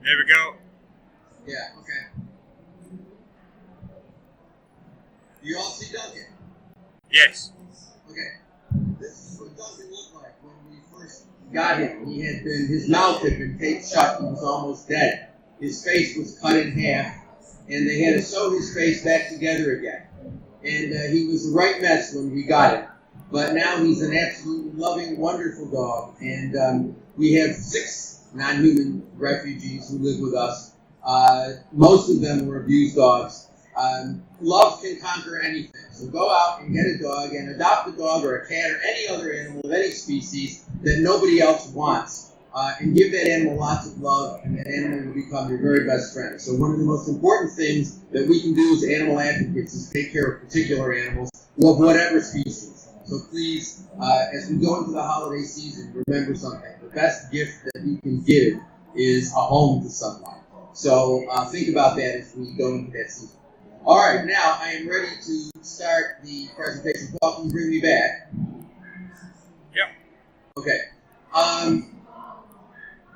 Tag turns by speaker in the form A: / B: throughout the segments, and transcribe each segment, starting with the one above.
A: There we go.
B: Yeah, okay. You all see Duncan?
A: Yes.
B: Okay. This is what Duncan looked like when we first got him. His mouth had been taped shut. He was almost dead. His face was cut in half, and they had to sew his face back together again. And he was the right mess when we got him. But now he's an absolute loving, wonderful dog. And we have 6 non-human refugees who live with us. Most of them were abused dogs. Love can conquer anything. So go out and get a dog and adopt a dog or a cat or any other animal of any species that nobody else wants. And give that animal lots of love, and that animal will become your very best friend. So one of the most important things that we can do as animal advocates is take care of particular animals of whatever species. So please, as we go into the holiday season, remember something. The best gift that you can give is a home to someone. So think about that as we go into that season. All right, now I am ready to start the presentation. Paul, can you bring me back?
A: Yep.
B: Okay.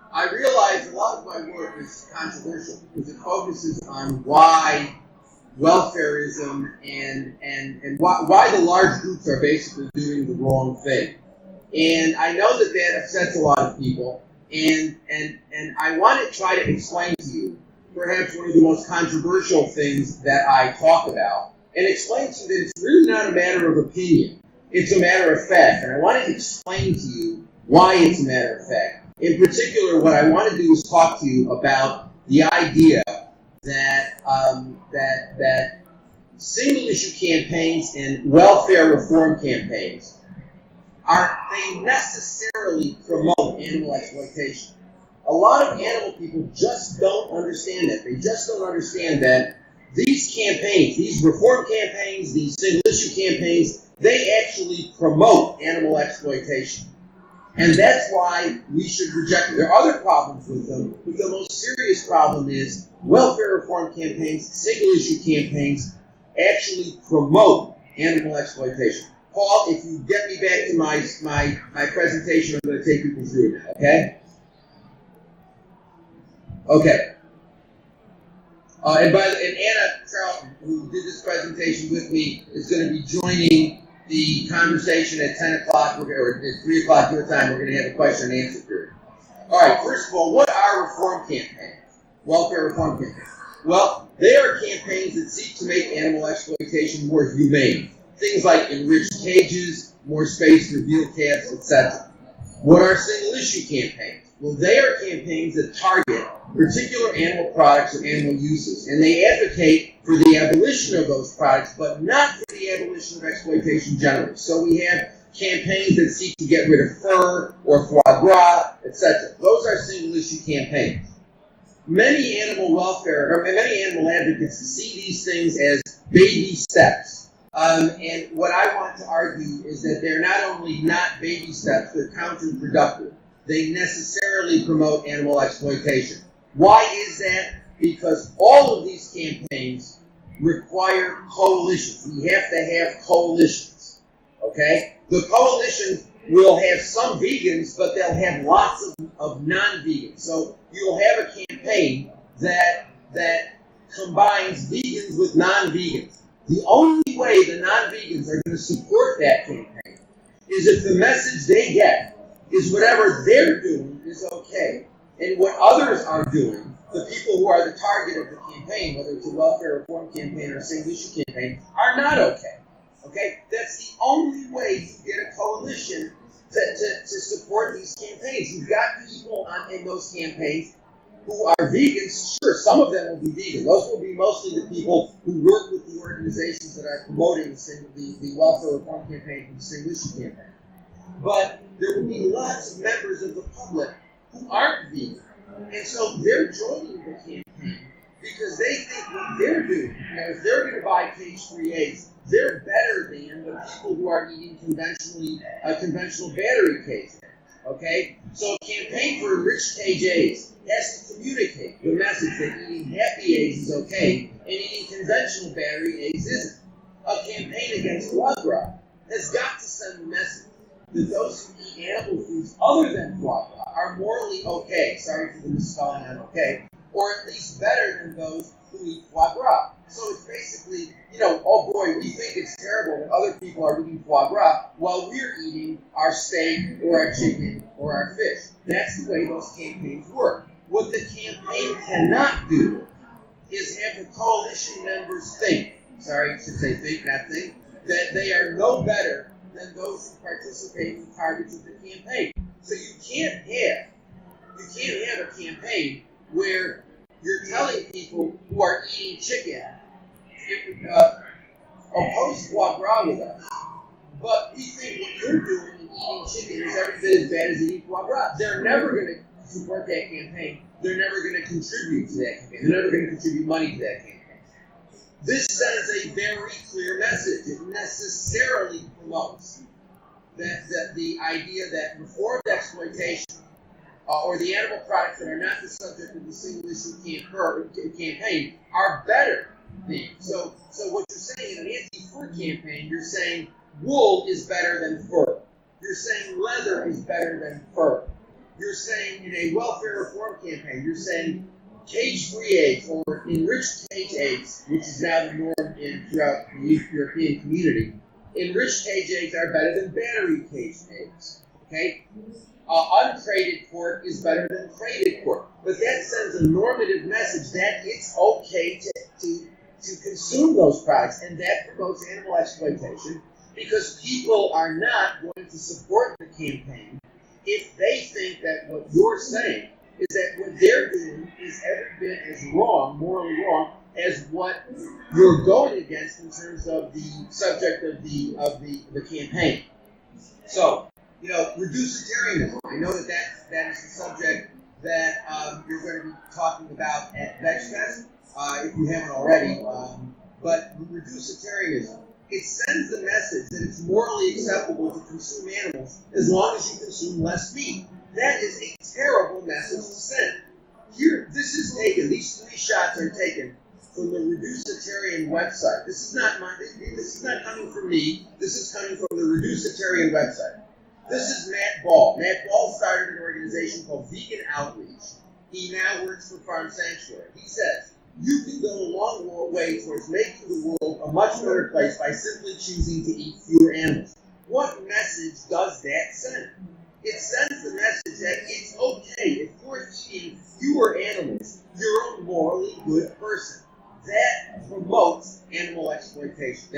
B: I realize a lot of my work is controversial because it focuses on why welfarism and why the large groups are basically doing the wrong thing. And I know that that upsets a lot of people, and I want to try to explain to you perhaps one of the most controversial things that I talk about, and explain to you that it's really not a matter of opinion. It's a matter of fact, and I want to explain to you why it's a matter of fact. In particular, what I want to do is talk to you about the idea that that single-issue campaigns and welfare reform campaigns they necessarily promote animal exploitation. A lot of animal people just don't understand that. They just don't understand that these campaigns, these reform campaigns, these single-issue campaigns, they actually promote animal exploitation. And that's why we should reject them. There are other problems with them, but the most serious problem is welfare reform campaigns, single-issue campaigns actually promote animal exploitation. Paul, if you get me back to my presentation, I'm going to take people through it, okay? Okay. And Anna Charlton, who did this presentation with me, is going to be joining the conversation at 10 o'clock, or at 3 o'clock your time. We're going to have a question and answer period. All right, first of all, what are reform campaigns? Welfare reform campaigns. Well, they are campaigns that seek to make animal exploitation more humane. Things like enriched cages, more space for veal calves, etc. What are single-issue campaigns? Well, they are campaigns that target particular animal products or animal uses, and they advocate for the abolition of those products, but not for the abolition of exploitation generally. So we have campaigns that seek to get rid of fur or foie gras, etc. Those are single-issue campaigns. Many animal advocates see these things as baby steps. And what I want to argue is that they're not only not baby steps, they're counterproductive. They necessarily promote animal exploitation. Why is that? Because all of these campaigns require coalitions. We have to have coalitions, okay? The coalitions will have some vegans, but they'll have lots of non-vegans. So you'll have a campaign that combines vegans with non-vegans. The only way the non-vegans are going to support that campaign is if the message they get is whatever they're doing is okay, and what others are doing, the people who are the target of the campaign, whether it's a welfare reform campaign or a single-issue campaign, are not okay. Okay? That's the only way you get a coalition to support these campaigns. You've got people in those campaigns who are vegans. Sure, some of them will be vegan. Those will be mostly the people who work with the organizations that are promoting the welfare reform campaign and the single-issue campaign. But there will be lots of members of the public who aren't vegan. And so they're joining the campaign because they think what they're doing, if they're going to buy cage-free eggs, they're better than the people who are eating conventional battery cage eggs. Okay? So a campaign for enriched cage eggs has to communicate the message that eating happy eggs is okay and eating conventional battery eggs isn't. A campaign against foie gras has got to send the message that those who eat animal foods other than foie gras are morally okay. Sorry for the misspelling on okay. or at least better than those who eat foie gras. So it's basically, oh boy, we think it's terrible that other people are eating foie gras while we're eating our steak or our chicken or our fish. That's the way those campaigns work. What the campaign cannot do is have the coalition members think, sorry, I should say think, not think, that they are no better than those who participate in targets of the campaign. So you can't have a campaign where you're telling people who are eating chicken, oppose foie gras with us, but we think what you're doing in eating chicken is every bit as bad as eating foie gras. They're never going to support that campaign. They're never going to contribute to that campaign. They're never going to contribute money to that campaign. This sends a very clear message. It necessarily promotes that the idea that reformed exploitation or the animal products that are not the subject of the single issue campaign are better than. So what you're saying in an anti-fur campaign, you're saying wool is better than fur. You're saying leather is better than fur. You're saying in a welfare reform campaign, you're saying cage-free eggs or enriched cage eggs, which is now the norm throughout the European community. Enriched cage eggs are better than battery cage eggs. Okay? Uncrated pork is better than crated pork. But that sends a normative message that it's okay to consume those products, and that promotes animal exploitation because people are not going to support the campaign if they think that what you're saying is that what they're doing is every bit as wrong, morally wrong, as what you're going against in terms of the subject of the campaign. So, reducitarianism. I know that is the subject that you're going to be talking about at Vegfest, if you haven't already. But reducitarianism, it sends the message that it's morally acceptable to consume animals as long as you consume less meat. That is a terrible message to send. Here, these 3 shots are taken from the Reducitarian website. This is not coming from me. This is coming from the Reducitarian website. This is Matt Ball. Matt Ball started an organization called Vegan Outreach. He now works for Farm Sanctuary. He says, you can go a long way towards making the world a much better place by simply choosing to eat fewer animals. What message does that send? It sends the message that it's okay if you're eating fewer animals, you're a morally good person. That promotes animal exploitation.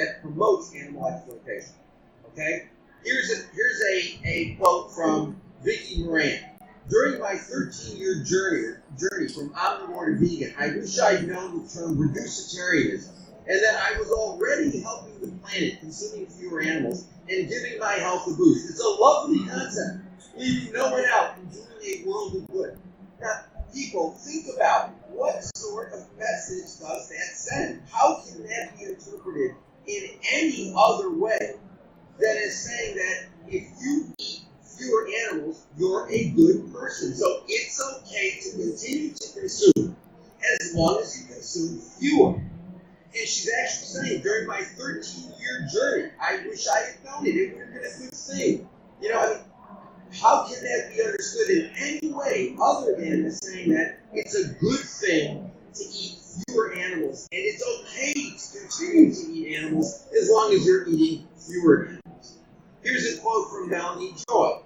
B: Okay? Here's a quote from Vicki Moran. During my 13-year journey from omnivore to vegan, I wish I'd known the term reducitarianism, and that I was already helping the planet, consuming fewer animals, and giving my health a boost. It's a lovely concept, leaving no one out and doing a world of good. Now, people, think about what sort of message does that send? How can that be interpreted in any other way than as saying that if you eat fewer animals, you're a good person. So it's okay to continue to consume as long as you consume fewer. And she's actually saying, during my 13-year journey, I wish I had known it. It would have been a good thing. How can that be understood in any way other than as saying that it's a good thing to eat fewer animals, and it's okay to continue to eat animals as long as you're eating fewer animals? Here's a quote from Melanie Joy.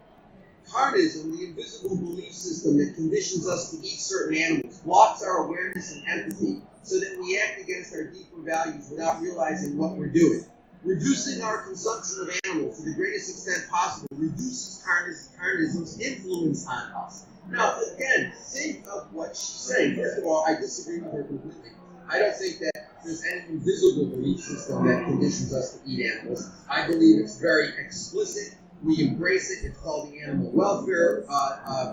B: Carnism, the invisible belief system that conditions us to eat certain animals, blocks our awareness and empathy so that we act against our deeper values without realizing what we're doing. Reducing our consumption of animals to the greatest extent possible reduces carnism's influence on us. Now, again, think of what she's saying. First of all, I disagree with her completely. I don't think that there's any invisible belief system that conditions us to eat animals. I believe it's very explicit. We embrace it. It's called the animal welfare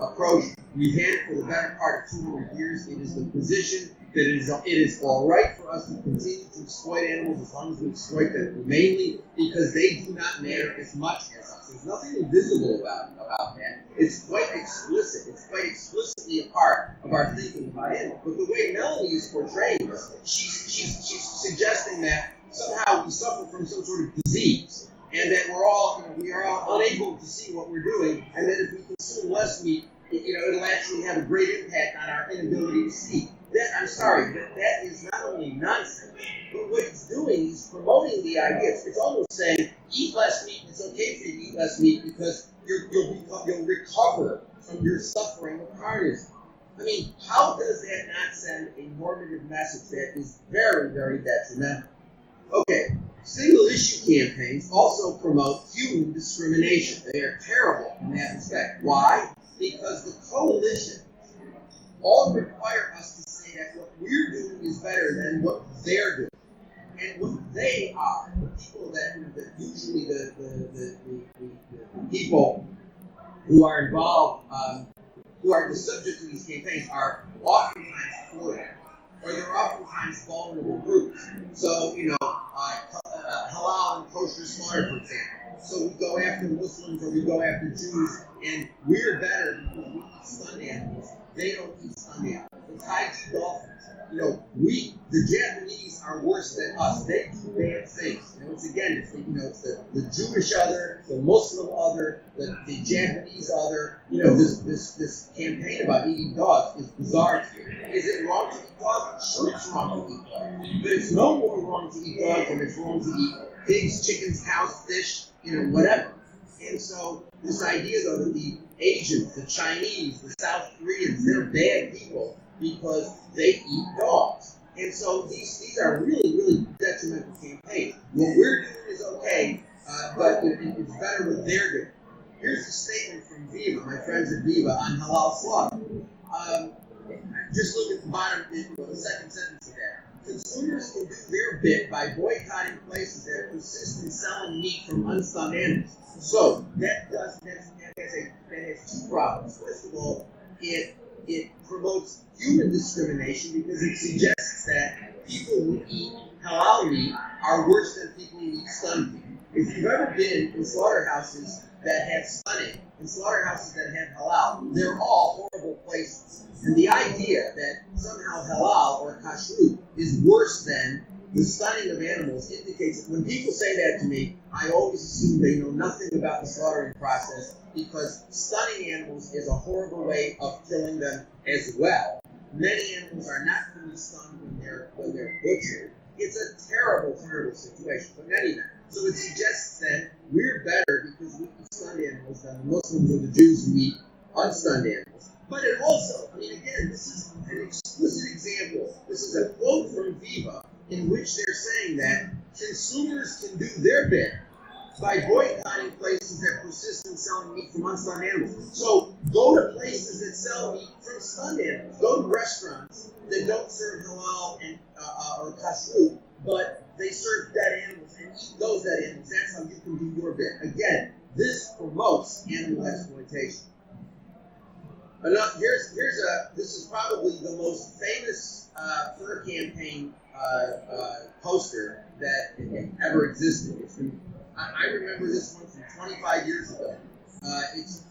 B: approach. We've had it for the better part of 200 years. It is the position that it is all right for us to continue to exploit animals as long as we exploit them humanely, because they do not matter as much as us. There's nothing invisible about that. It's quite explicit. It's quite explicitly a part of our thinking about animals. But the way Melanie is portraying this, she's suggesting that somehow we suffer from some sort of disease, and that we are all unable to see what we're doing, and that if we consume less meat, it'll actually have a great impact on our inability to see. sorry, that is not only nonsense, but what it's doing is promoting the idea. It's almost saying, eat less meat. It's okay for you to eat less meat because you'll recover from your suffering of carnism. I mean, how does that not send a normative message that is very, very detrimental? Okay, single-issue campaigns also promote human discrimination. They are terrible in that respect. Why? Because the coalition all require us to say that what we're doing is better than what they're doing. And what they are, the people that usually the people who are involved, who are the subject of these campaigns, are oftentimes poor, or they're oftentimes vulnerable groups. So, halal and kosher slaughter, for example. So we go after Muslims or we go after Jews, and we're better because we eat stunned animals. They don't eat stunned animals. The Thai dolphins. The Japanese are worse than us. They do bad things. It's the Jewish other, the Muslim other, the Japanese other. This campaign about eating dogs is bizarre to me. Is it wrong to eat dogs? Sure, it's wrong to eat dogs. But it's no more wrong to eat dogs than it's wrong to eat pigs, chickens, cows, fish, whatever. And so this idea, though, that the Asians, the Chinese, the South Koreans, they're bad people because they eat dogs. And so these are really, really detrimental campaigns. What we're doing is okay, but it's better what they're doing. Here's a statement from Viva, my friends at Viva, on halal slaughter. Just look at the bottom, the second sentence of that. Consumers can do their bit by boycotting places that persist in selling meat from unstunned animals. So that has two problems. First of all, it promotes human discrimination because it suggests that people who eat halal meat are worse than people who eat stunned meat. If you've ever been in slaughterhouses that have stunning and slaughterhouses that have halal, they're all horrible places. And the idea that somehow halal or kashrut is worse than the stunning of animals indicates that when people say that to me, I always assume they know nothing about the slaughtering process because stunning animals is a horrible way of killing them as well. Many animals are not fully stunned when they're butchered. It's a terrible, terrible situation. But anyway, so it suggests that we're better because we eat stunned animals than the Muslims or the Jews who eat unstunned animals. But it also, again, this is an explicit example. This is a quote from Viva in which they're saying that consumers can do their bit by boycotting places that persist in selling meat from unstunned animals. So go to places that sell meat from stunned animals. Go to restaurants that don't serve halal and or kashrut, but they serve dead animals and eat those dead animals. That's how you can do your bit. Again, this promotes animal exploitation. This is probably the most famous fur campaign poster that ever existed. I remember this one from 25 years ago.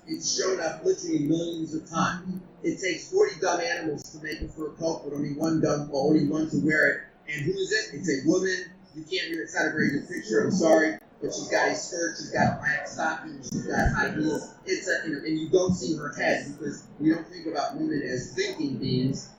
B: It's shown up literally millions of times. It takes 40 dumb animals to make a fur coat, but only one to wear it. And who is it? It's a woman. You can't read. It's not a very good picture. I'm sorry, but she's got a skirt. She's got black stockings. She's got high heels. And you don't see her head because we don't think about women as thinking beings.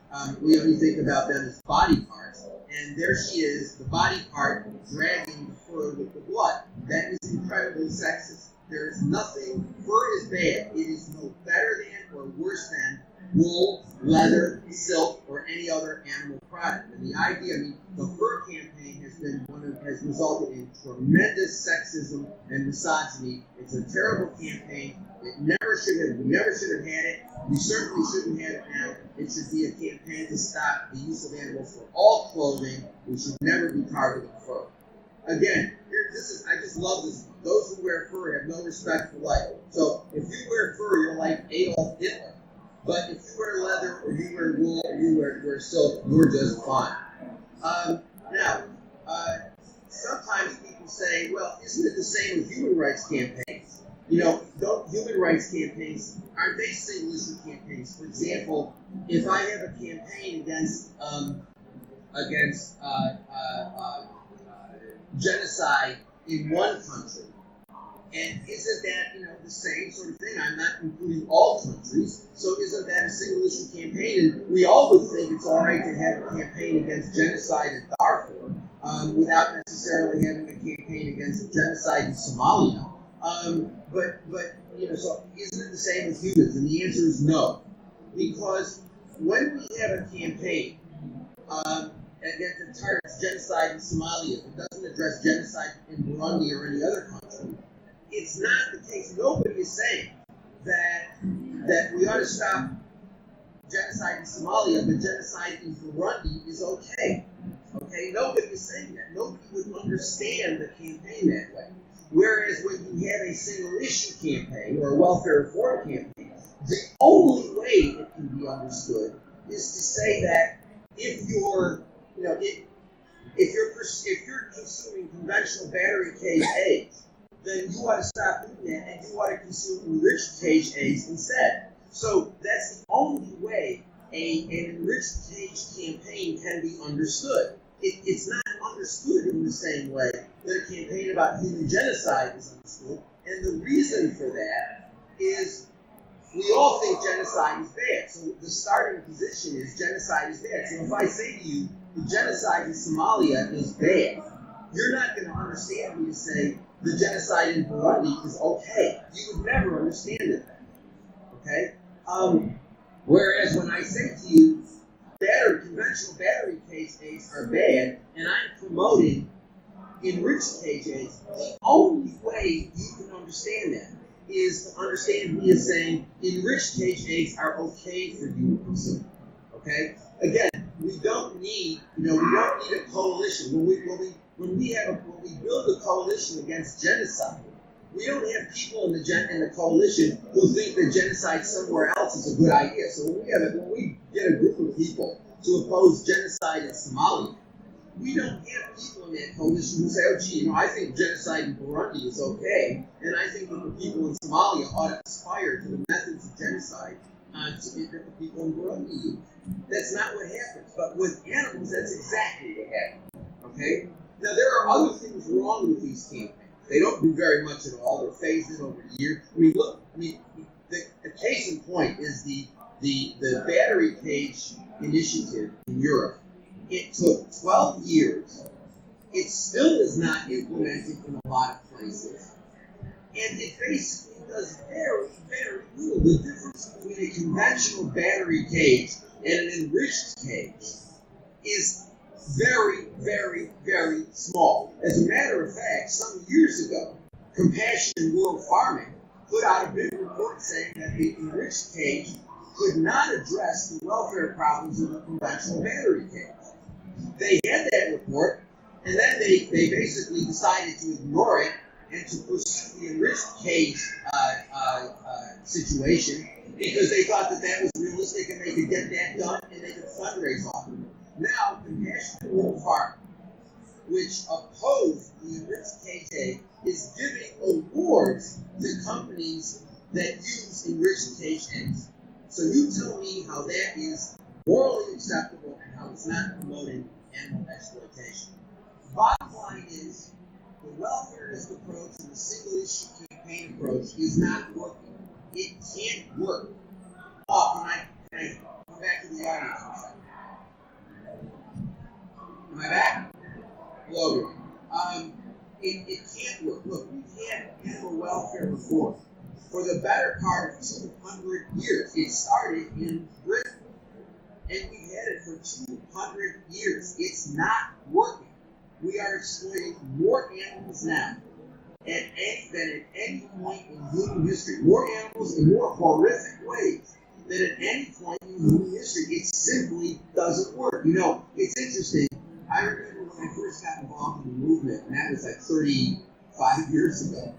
B: We only think about them as body parts. And there she is, the body part dragging the fur with the blood. That is incredibly sexist. There is nothing, fur is bad. It is no better than or worse than wool, leather, silk, or any other animal product. And the idea, the fur campaign has resulted in tremendous sexism and misogyny. It's a terrible campaign. We never should have had it. We certainly shouldn't have it now. It should be a campaign to stop the use of animals for all clothing. We should never be targeting fur. Again, I just love this. Those who wear fur have no respect for life. So if you wear fur, you're like Adolf Hitler. But if you wear leather or you wear wool or you wear silk, you're just fine. Sometimes people say, well, isn't it the same with human rights campaigns? Don't human rights campaigns, aren't they single-issue campaigns? For example, if I have a campaign against genocide in one country, And isn't that, the same sort of thing? I'm not including all countries, so isn't that a single issue campaign? And we all would think it's all right to have a campaign against genocide in Darfur without necessarily having a campaign against genocide in Somalia. So isn't it the same with humans? And the answer is no. Because when we have a campaign that targets genocide in Somalia, that doesn't address genocide in Burundi or any other country, it's not the case. Nobody is saying that we ought to stop genocide in Somalia, but genocide in Burundi is okay. Okay? Nobody is saying that. Nobody would understand the campaign that way. Whereas when you have a single issue campaign or a welfare reform campaign, the only way it can be understood is to say that if you're consuming conventional battery cage eggs, then you ought to stop doing that and you ought to consume enriched cage eggs instead. So that's the only way an enriched cage campaign can be understood. It's not understood in the same way that a campaign about human genocide is understood. And the reason for that is we all think genocide is bad. So the starting position is genocide is bad. So if I say to you, the genocide in Somalia is bad, you're not going to understand me to say the genocide in Burundi is okay. You would never understand it. Okay? Whereas when I say to you, conventional battery cage eggs are bad, and I'm promoting enriched cage eggs, the only way you can understand that is to understand me as saying enriched cage eggs are okay for you to consume. Okay? Again, we don't need a coalition. When we build a coalition against genocide, we don't have people in the coalition who think that genocide somewhere else is a good idea. So when we get a group of people to oppose genocide in Somalia, we don't have people in that coalition who say, oh, gee, I think genocide in Burundi is okay, and I think that the people in Somalia ought to aspire to the methods of genocide that the people in Burundi use. That's not what happens. But with animals, that's exactly what happens. Okay? Now, there are other things wrong with these campaigns. They don't do very much at all. They're phased in over the years. The case in point is the battery cage initiative in Europe. It took 12 years. It still is not implemented in a lot of places. And it basically does very, very little. The difference between a conventional battery cage and an enriched cage is very, very, very small. As a matter of fact, some years ago, Compassion World Farming put out a big report saying that the enriched cage could not address the welfare problems of a conventional battery cage. They had that report, and then they basically decided to ignore it and to pursue the enriched cage situation because they thought that was realistic and they could get that done and they could fundraise off of it. Now, Compassion World Farming, which opposed the enriched cage egg, is giving awards to companies that use enriched cage eggs. So you tell me how that is morally acceptable and how it's not promoting animal exploitation. Bottom line is, the welfarist approach and the single-issue campaign approach is not working. It can't work. Oh, can I come back to the audience for a second? Am I back? Hello, everyone. It can't work. Look, we've had animal welfare reform for the better part of 200 years. It started in Britain, and we've had it for 200 years. It's not working. We are exploiting more animals now than at any point in human history. More animals in more horrific ways than at any point in human history. It simply doesn't work. It's interesting. I remember when I first got involved in the movement, and that was like 35 years ago.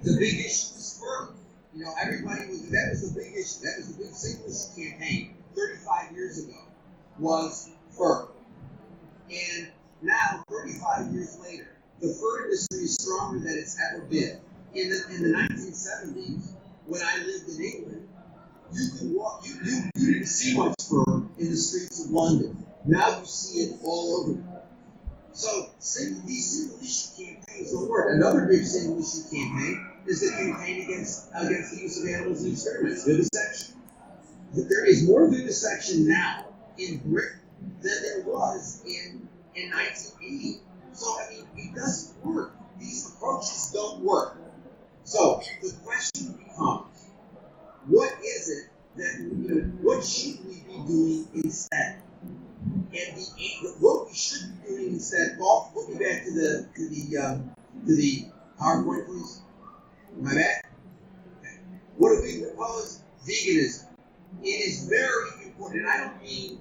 B: The big issue was fur. That was the big issue. That was the big single issue campaign 35 years ago was fur. And now, 35 years later, the fur industry is stronger than it's ever been. In the 1970s, when I lived in England, you didn't see much fur in the streets of London. Now you see it all over. So these single issue campaigns don't work. Another big single issue campaign is the campaign against the use of animals in experiments, vivisection. There is more vivisection now in Britain than there was in 1980. So I mean, it doesn't work. These approaches don't work. So the question becomes, what is it that what should we be doing instead? And what we should be doing instead. Paul, put me back to the PowerPoint, please. Am I back? Okay. What do we propose? Veganism. It is very important, and I don't mean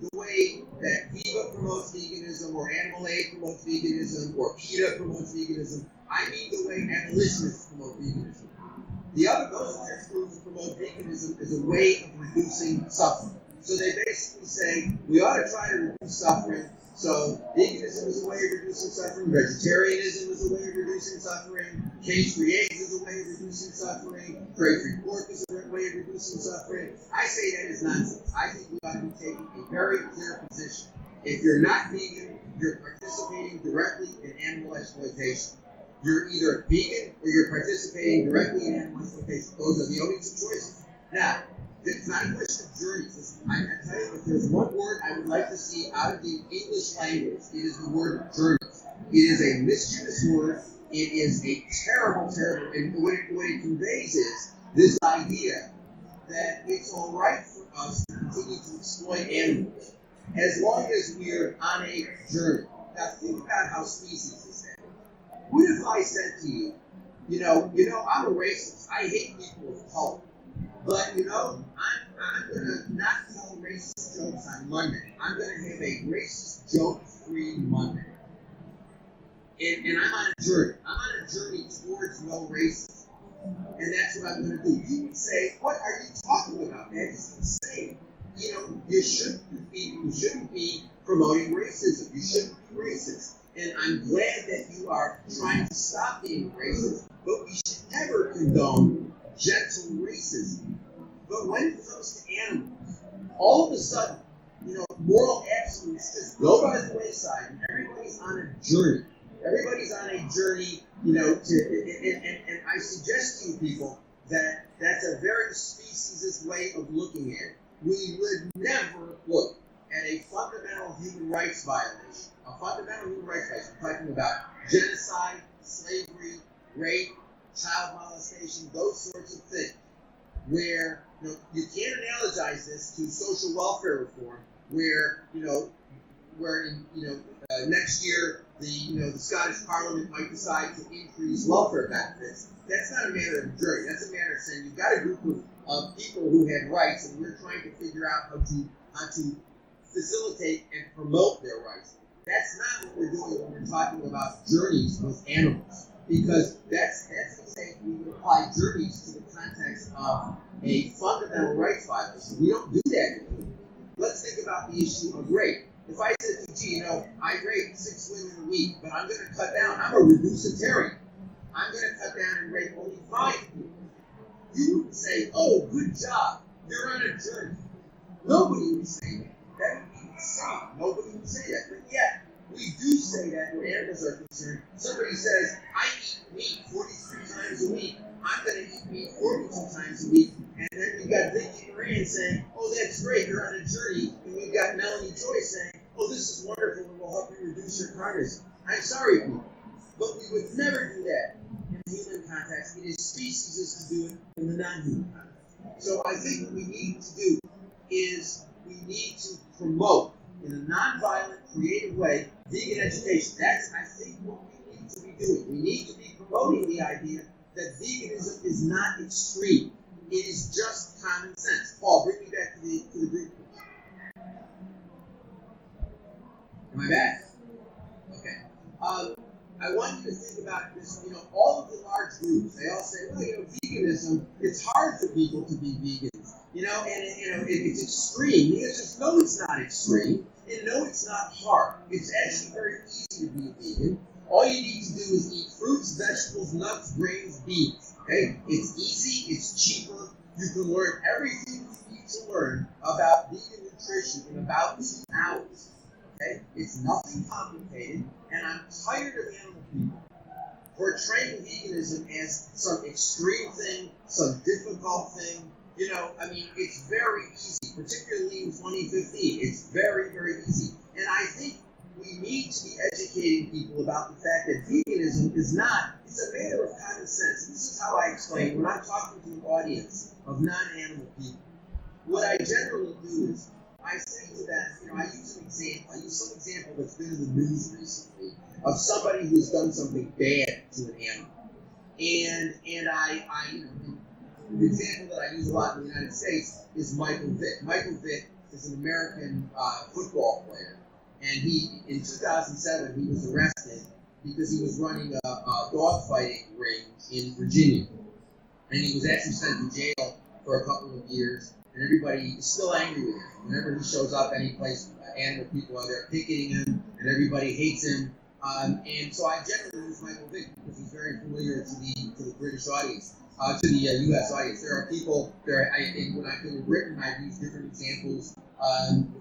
B: the way that Viva promotes veganism, or Animal Aid promotes veganism, or PETA promotes veganism. I mean the way abolitionists promote veganism. Those other groups promote veganism as a way of reducing suffering. So they basically say we ought to try to reduce suffering. So veganism is a way of reducing suffering. Vegetarianism is a way of reducing suffering. Cage-free eggs is a way of reducing suffering. Crate-free pork is a way of reducing suffering. I say that is nonsense. I think we ought to be taking a very clear position. If you're not vegan, you're participating directly in animal exploitation. You're either vegan or you're participating directly in animal exploitation. Those are the only two choices. Now, it's not a question of journeys. I tell you, if there's one word I would like to see out of the English language, it is the word journeys. It is a mischievous word. It is a terrible, and what it conveys is this idea that it's all right for us to continue to exploit animals as long as we're on a journey. Now think about how species is that. What if I said to you, I'm a racist. I hate people of color. But, I'm going to not tell racist jokes on Monday. I'm going to have a racist joke-free Monday. And I'm on a journey. I'm on a journey towards no racism. And that's what I'm going to do. You would say, what are you talking about? That is insane. You shouldn't be promoting racism. You shouldn't be racist. And I'm glad that you are trying to stop being racist. But we should never condone gentle racism. But when it comes to animals, all of a sudden, moral absolutes just go by the wayside, and everybody's on a journey. Everybody's on a journey, and I suggest to you people that that's a very speciesist way of looking at it. We would never look at a fundamental human rights violation. A fundamental human rights violation. I'm talking about genocide, slavery, rape, child molestation, those sorts of things, where you can't analogize this to social welfare reform, where next year the Scottish Parliament might decide to increase welfare benefits. That's not a matter of jury. That's a matter of saying you've got a group of people who have rights, and we're trying to figure out how to facilitate and promote their rights. That's not what we're doing when we're talking about journeys with animals, because that's saying we would apply journeys to the context of a fundamental rights violation. We don't do that anymore. Let's think about the issue of rape. If I said to you, I rape 6 women a week, but I'm going to cut down, I'm a reducitarian. I'm going to cut down and rape only 5 people. You would say, oh, good job. You're on a journey. Nobody would say that. That would be insane. Nobody would say that. But yet, we do say that where animals are concerned. Somebody says, I eat meat 43 times a week. I'm going to eat meat 42 times a week. And then we've got Vicky Moran saying, oh, that's great, you're on a journey. And we've got Melanie Joy saying, oh, this is wonderful and will help you reduce your carnage. I'm sorry, people, but we would never do that in the human context. It is speciesist to do it in the non-human context. So I think what we need to do is we need to promote, in a non-violent, creative way, vegan education. That's, I think, what we need to be doing. We need to be promoting the idea that veganism is not extreme. It is just common sense. Paul, bring me back to the group. Am I back? Okay. I want you to think about this. All of the large groups, they all say, well, veganism, it's hard for people to be vegans. It's extreme. The answer is no, it's not extreme. And no, it's not hard. It's actually very easy to be a vegan. All you need to do is eat fruits, vegetables, nuts, grains, beans. Okay? It's easy, it's cheaper. You can learn everything you need to learn about vegan nutrition in about 2 hours. Okay? It's nothing complicated, and I'm tired of animal people portraying veganism as some extreme thing, some difficult thing. It's very easy, particularly in 2015. It's very, very easy. And I think we need to be educating people about the fact that veganism is not, it's a matter of common sense. This is how I explain when I'm talking to an audience of non-animal people. What I generally do is I say to them, I use some example that's been in the news recently of somebody who's done something bad to an animal. And the example that I use a lot in the United States is Michael Vick. Michael Vick is an American football player. And in 2007, he was arrested because he was running a dog fighting ring in Virginia. And he was actually sent to jail for a couple of years. And everybody is still angry with him. Whenever he shows up any place, animal people are there picketing him, and everybody hates him. And so I generally use Michael Vick because he's very familiar to the British audience, to the U.S. audience. There are people there. When I've been in Britain, I've used different examples.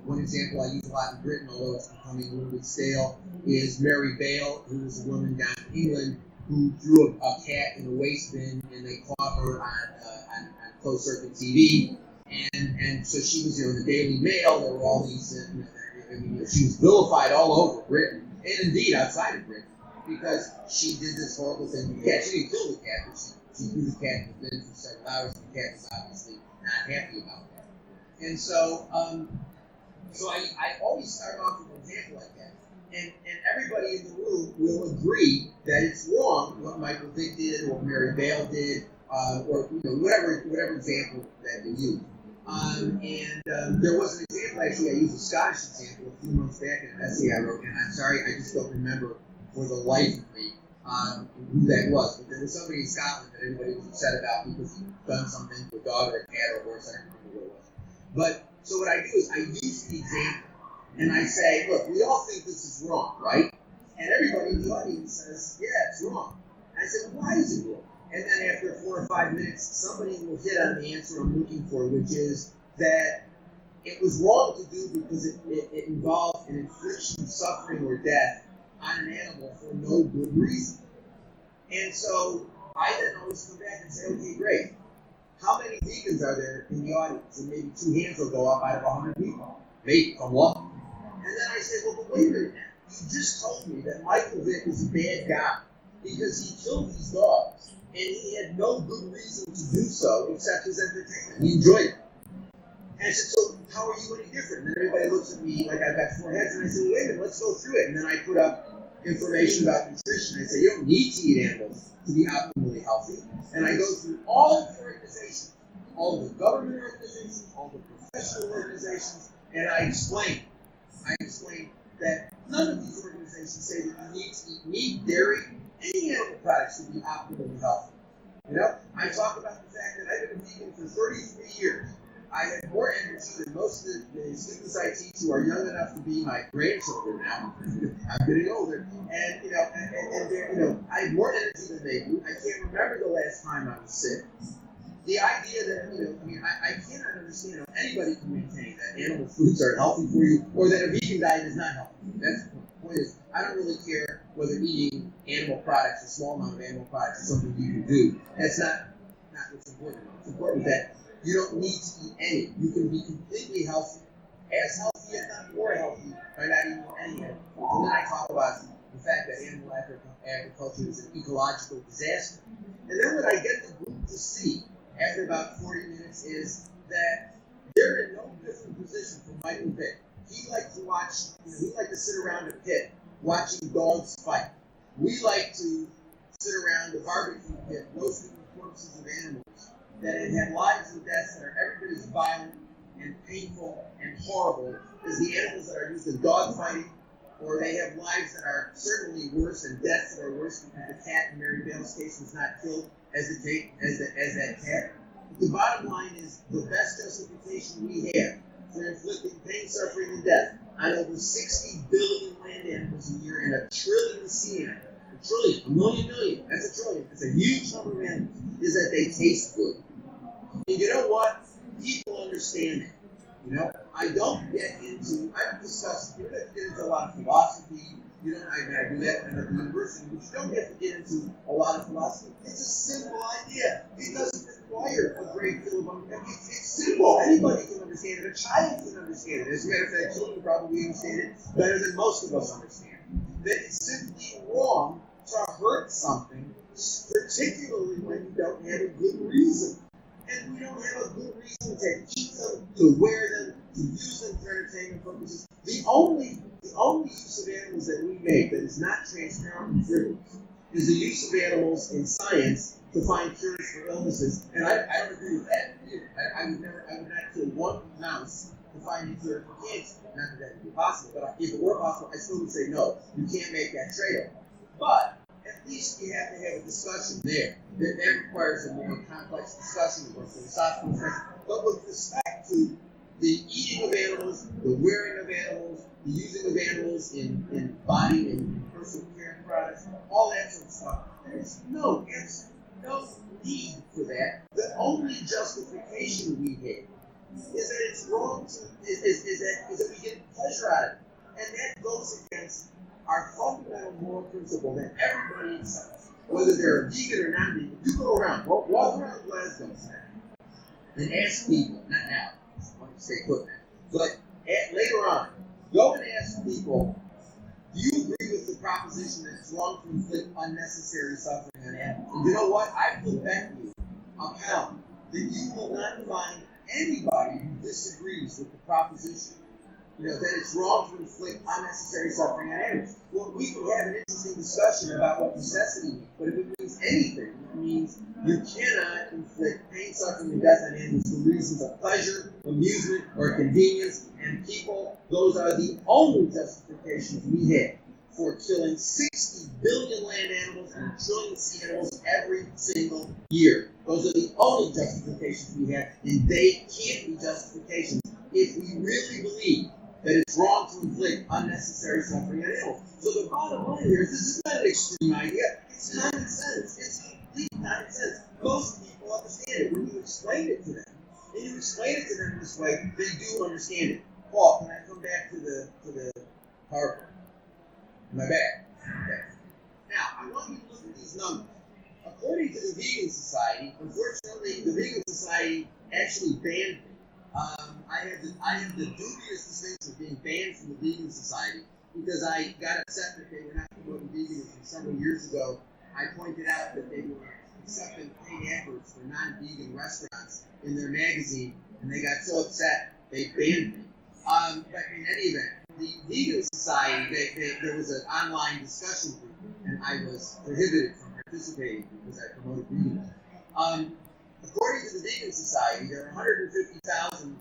B: One example I use a lot in Britain, although it's becoming a little bit stale, is Mary Bale, who was a woman down in England who threw a cat in a waste bin, and they caught her on closed circuit TV. And so she was in the Daily Mail. There were all these, she was vilified all over Britain, and indeed outside of Britain, because she did this horrible thing to the cat. She didn't kill the cat, but she threw the cat in the bin for several hours. The cat was obviously not happy about that. And so, I always start off with an example like that. And everybody in the room will agree that it's wrong what Michael Vick did or Mary Bale did, or whatever example that they use. There was an example, actually, I used a Scottish example a few months back in an essay I wrote, and I'm sorry, I just don't remember for the life of me who that was. But there was somebody in Scotland that everybody was upset about because he'd done something to a dog or a cat or a horse, I don't remember what it was. But, so what I do is I use the example, and I say, look, we all think this is wrong, right? And everybody in the audience says, yeah, it's wrong. And I said, why is it wrong? And then after 4 or 5 minutes, somebody will hit on the answer I'm looking for, which is that it was wrong to do because it involved an infliction of suffering or death on an animal for no good reason. And so I then always come back and say, okay, great. How many vegans are there in the audience? And maybe 2 hands will go up out of 100 people. Maybe, from luck. And then I say, well, but wait a minute. You just told me that Michael Vick is a bad guy because he killed these dogs. And he had no good reason to do so except his entertainment. He enjoyed it. And I said, so how are you any different? And then everybody looks at me like I've got 4 heads. And I said, wait a minute, let's go through it. And then I put up information about nutrition. I say, you don't need to eat animals to be optimally healthy. And I go through all of the organizations, all the government organizations, all the professional organizations, and I explain that none of these organizations say that you need to eat meat, dairy, any animal products to be optimally healthy. I talk about the fact that I've been a vegan for 33 years. I have more energy than most of the students I teach who are young enough to be my grandchildren now. I'm getting older, and I have more energy than they do. I can't remember the last time I was sick. The idea that I cannot understand how anybody can maintain that animal foods are healthy for you, or that a vegan diet is not healthy. That's the point. Is I don't really care whether eating animal products, a small amount of animal products, is something you can do. That's not what's important. What's important is that you don't need to eat any. You can be completely healthy, as healthy, if not more healthy, by not eating any animal. And then I talk about the fact that animal agriculture is an ecological disaster. And then what I get the group to see after about 40 minutes is that they're in no different position from Michael Vick. He liked to sit around a pit watching dogs fight. We like to sit around the barbecue pit roasting the corpses of animals that have had lives and deaths that are every bit as violent and painful and horrible as the animals that are used in dog fighting, or they have lives that are certainly worse and deaths that are worse because the cat in Mary Bale's case was not killed as that cat. But the bottom line is the best justification we have for inflicting pain, suffering, and death on over 60 billion land animals a year and 1 trillion sea animals. A trillion, a million, that's a trillion. It's a huge number of animals, is that they taste good. And you know what? People understand that. I don't discuss, you don't have to get into a lot of philosophy. I do that at the university, but you don't have to get into a lot of philosophy. It's a simple idea. It doesn't require a great deal of understanding. It's simple. Anybody can understand it. A child can understand it. As a matter of fact, children probably understand it better than most of us understand. That it's simply wrong to hurt something, particularly when you don't have a good reason. And we don't have a good reason to eat them, to wear them, to use them for entertainment purposes. The only use of animals that we make that is not transparent and frivolous is the use of animals in science to find cures for illnesses. And I don't agree with that either. I would not kill one mouse to find a cure for cancer. Not that that would be possible, but if it were possible, I still would say no. You can't make that trade-off. But at least you have to have a discussion there. That requires a more complex discussion, a more philosophical discussion. But with respect to the eating of animals, the wearing of animals, the using of animals in body and personal care products, all that sort of stuff, there's no need for that. The only justification we have is that it's wrong is that we get pleasure out of it. And that goes against our fundamental moral principle that everybody accepts, whether they're vegan or non-vegan. You go around, walk around Glasgow and ask people, not now, I want to stay put now, but later on, go and ask people, do you agree with the proposition that it's wrong to inflict unnecessary suffering on animals? And you know what? I will bet you a pound that you will not find anybody who disagrees with the proposition that it's wrong to inflict unnecessary suffering on animals. Well, we can have an interesting discussion about what necessity means, but if it means anything, it means you cannot inflict pain, suffering, and death on animals for reasons of pleasure, amusement, or convenience. And people, those are the only justifications we have for killing 60 billion land animals and a trillion sea animals every single year. Those are the only justifications we have, and they can't be justifications if we really believe that it's wrong to inflict unnecessary suffering on animals. So the bottom line here is this is not an extreme idea. It's common sense. It's complete common sense. Most people understand it. When you explain it to them, this way, they do understand it. Paul, can I come back to the PowerPoint? Am I back? Okay. Now, I want you to look at these numbers. According to the Vegan Society, unfortunately, the Vegan Society actually banned me. I have the dubious distinction of being banned from the Vegan Society because I got upset that they were not promoting veganism. Several years ago, I pointed out that they were accepting paid adverts for non-vegan restaurants in their magazine, and they got so upset they banned me. But in any event, the Vegan Society, there was an online discussion group, and I was prohibited from participating because I promoted veganism. According to the Vegan Society, there are 150,000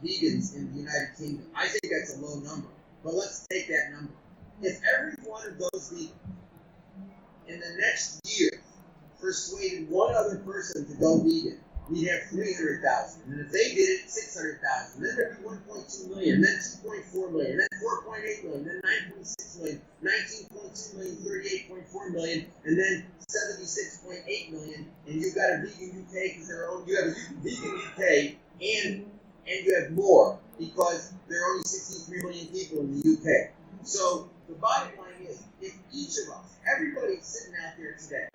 B: vegans in the United Kingdom. I think that's a low number, but let's take that number. If every one of those vegans in the next year persuaded one other person to go vegan, we'd have 300,000. And if they did it, 600,000. Then there'd be 1.2 million, then 2.4 million, then 4.8 million, then 9.6 million, 19.2 million, 38.4 million, and then 76.8 million. And you've got a vegan UK because you have a vegan UK and you have more because there are only 63 million people in the UK. So the bottom line is, if each of us, everybody sitting out there today,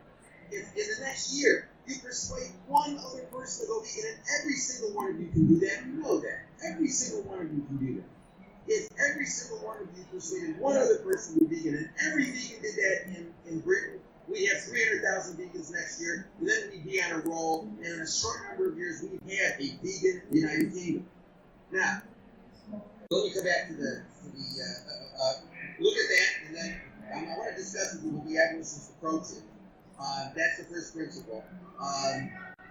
B: if in the next year you persuade one other person to go vegan, and every single one of you can do that, you know that. Every single one of you can do that. If every single one of you persuaded one other person to be vegan, and every vegan did that in Britain, we'd have 300,000 vegans next year, and then we'd be on a roll, and in a short number of years, we'd have a vegan United Kingdom. Now, let me come back to look at that, and then I want to discuss with you what the abolitionist approach is. That's the first principle.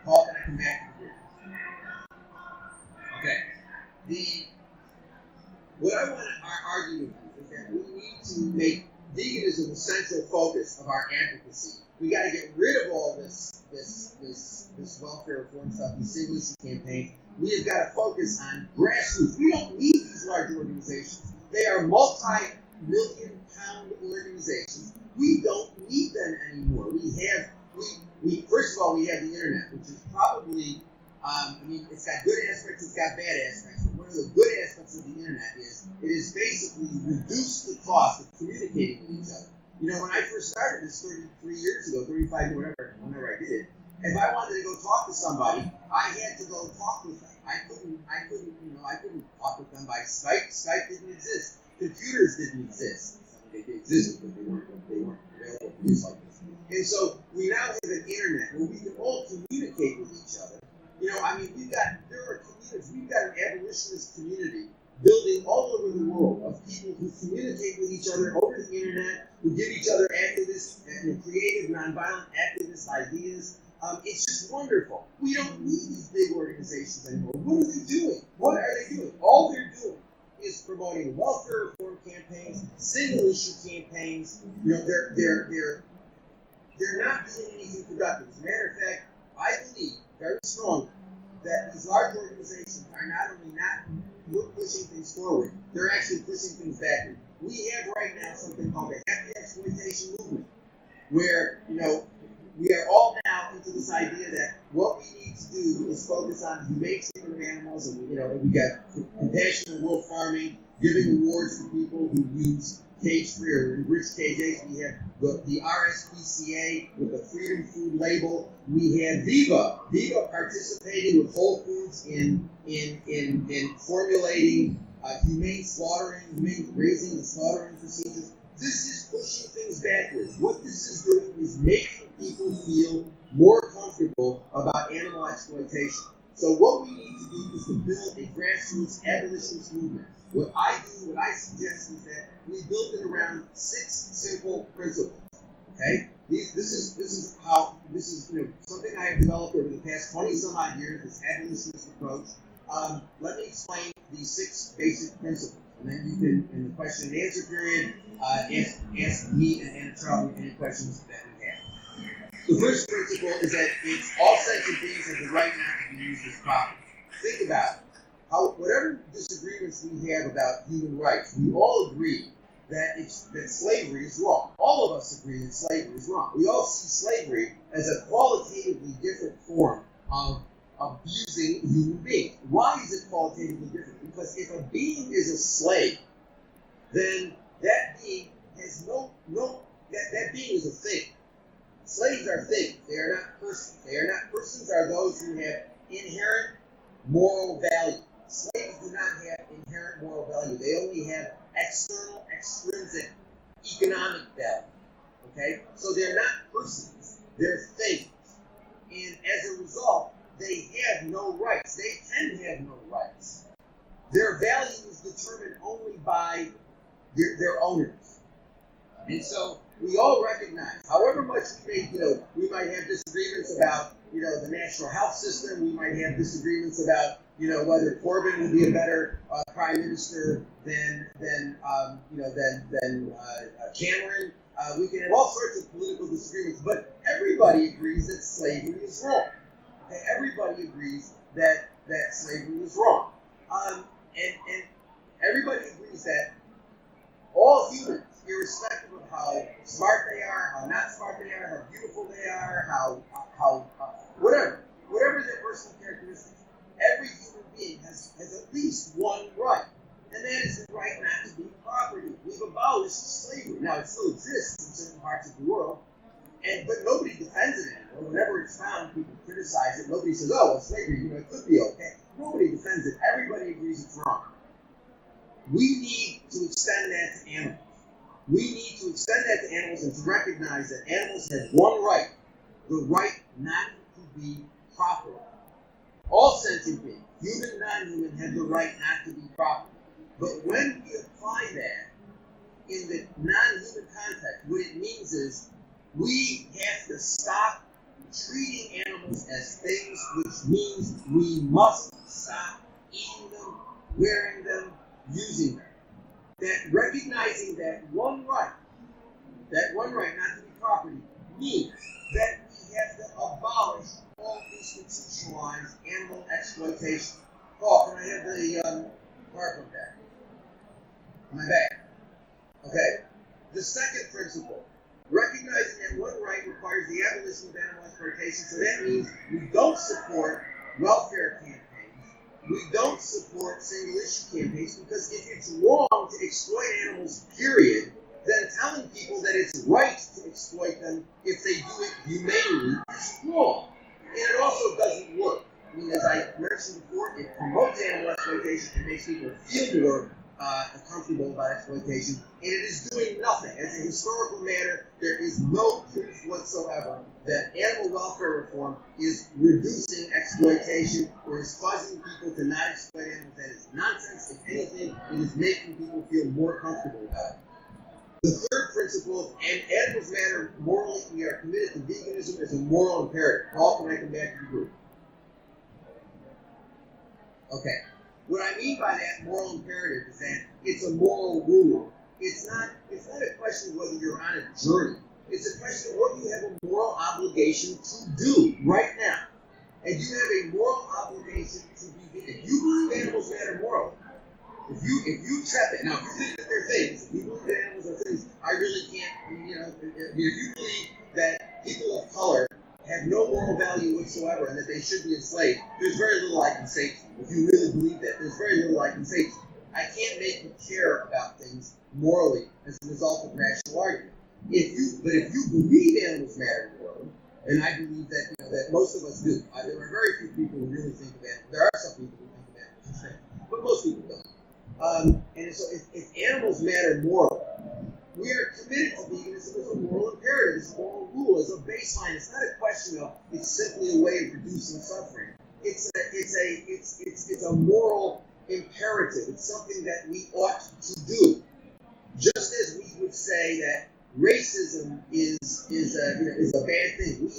B: Paul, can I come back to the Okay. What I want to argue with you is that we need to make veganism the central focus of our advocacy. We got to get rid of all this welfare reform stuff, these single issue campaigns. We have got to focus on grassroots. We don't need these large organizations. They are multi-million-pound organizations. We don't need them anymore. We first of all, we have the internet, which is probably, it's got good aspects, it's got bad aspects. But one of the good aspects of the internet is it has basically reduced the cost of communicating with each other. You know, when I first started this 33 years ago, 35, whenever I did it, if I wanted to go talk to somebody, I had to go talk with them. I couldn't talk with them by Skype. Skype didn't exist. Computers didn't exist. I mean, they existed, but they weren't available for use like this. And so we now have an internet where we can all communicate with each other. You know, I mean, we've got an abolitionist community building all over the world of people who communicate with each other over the internet, who give each other activist and creative, nonviolent activist ideas. It's just wonderful. We don't need these big organizations anymore. What are they doing? What are they doing? All they're doing is promoting welfare reform campaigns, single issue campaigns. You know, they're not doing anything productive. As a matter of fact, I believe very strongly that these large organizations are not only not pushing things forward, they're actually pushing things backward. We have right now something called the happy exploitation movement, where, you know, we are all now into this idea that what we need to do is focus on humane treatment of animals, and, you know, we got compassionate wolf farming, giving awards to people who use cage-free or enriched cages. We have the RSPCA with the Freedom Food label. We have Viva participating with Whole Foods in formulating humane raising and slaughtering procedures. This is pushing things backwards. What this is doing is making people feel more comfortable about animal exploitation. So what we need to do is to build a grassroots abolitionist movement. What I suggest is that we build it around 6 simple principles. Okay? This is you know, something I have developed over the past 20 some odd years, this abolitionist approach. Let me explain these 6 basic principles. And then you can, in the question and answer period, ask me and Anna Charlie any questions that we have. The first principle is that it's all sentient beings have the right not to be used as property. Think about it. Whatever disagreements we have about human rights, we all agree that slavery is wrong. All of us agree that slavery is wrong. We all see slavery as a qualitatively different form of abusing human beings. Why is it qualitatively different? Because if a being is a slave, then that being has that being is a thing. Slaves are things. They are not persons. Persons are those who have inherent moral value. Slaves do not have inherent moral value. They only have external, extrinsic, economic value. Okay? So they're not persons. They're things. And as a result, they have no rights. They can have no rights. Their value is determined only by their owners. And so we all recognize, however much we might have disagreements about, the national health system. We might have disagreements about, whether Corbyn would be a better prime minister than Cameron. We can have all sorts of political disagreements, but everybody agrees that slavery is wrong. Okay? Everybody agrees that slavery is wrong. And everybody agrees that all humans, irrespective of how smart they are, how not smart they are, how beautiful they are, how whatever their personal characteristics, every human being has at least one right, and that is the right not to be property. We've abolished slavery. Now, it still exists in certain parts of the world, but nobody defends it anymore. Whenever it's found, people criticize it. Nobody says, "Oh, well, slavery, it could be okay." Nobody defends it. Everybody agrees it's wrong. We need to extend that to animals. We need to extend that to animals and to recognize that animals have one right, the right not to be property. All sentient beings, human and non-human, have the right not to be property. But when we apply that in the non-human context, what it means is we have to stop treating animals as things, which means we must stop eating them, wearing them, using them. That recognizing that one right not to be property, means that we have to abolish all institutionalized animal exploitation. Paul, can I have the PowerPoint back? Am I back? Okay. The second principle, recognizing that one right requires the abolition of animal exploitation, so that means we don't support welfare campaigns We don't support single-issue campaigns because if it's wrong to exploit animals, period, then telling people that it's right to exploit them if they do it humanely is wrong. And it also doesn't work. I mean, as I mentioned before, it promotes animal exploitation. It makes people feel more comfortable about exploitation, and it is doing nothing. As a historical matter, there is no proof whatsoever that animal welfare reform is reducing exploitation or is causing people to not exploit animals. That is nonsense. If anything, it is making people feel more comfortable about it. The third principle, and animals matter morally, we are committed to veganism as a moral imperative. Paul, can I come back to the group? Okay. What I mean by that moral imperative is that it's a moral rule. It's not a question of whether you're on a journey. It's a question of what you have a moral obligation to do right now. And you have a moral obligation to be vegan. If you believe animals matter morally, if you trap it, now if you think that they're things, if you believe that animals are things, I really can't, if you believe that people of color have no moral value whatsoever and that they should be enslaved, there's very little I can say to you. If you really believe that, there's very little I can say to you. I can't make you care about things morally as a result of rational argument. But if you believe animals matter morally, and I believe that that most of us do, there are very few people who really think of animals. There are some people who think of animals as things, but most people don't. And so if animals matter morally, we are committed to veganism as a moral imperative, as a moral rule, as a baseline. It's not a question of it's simply a way of reducing suffering. It's a moral imperative. It's something that we ought to do. Just as we would say that racism is a bad thing.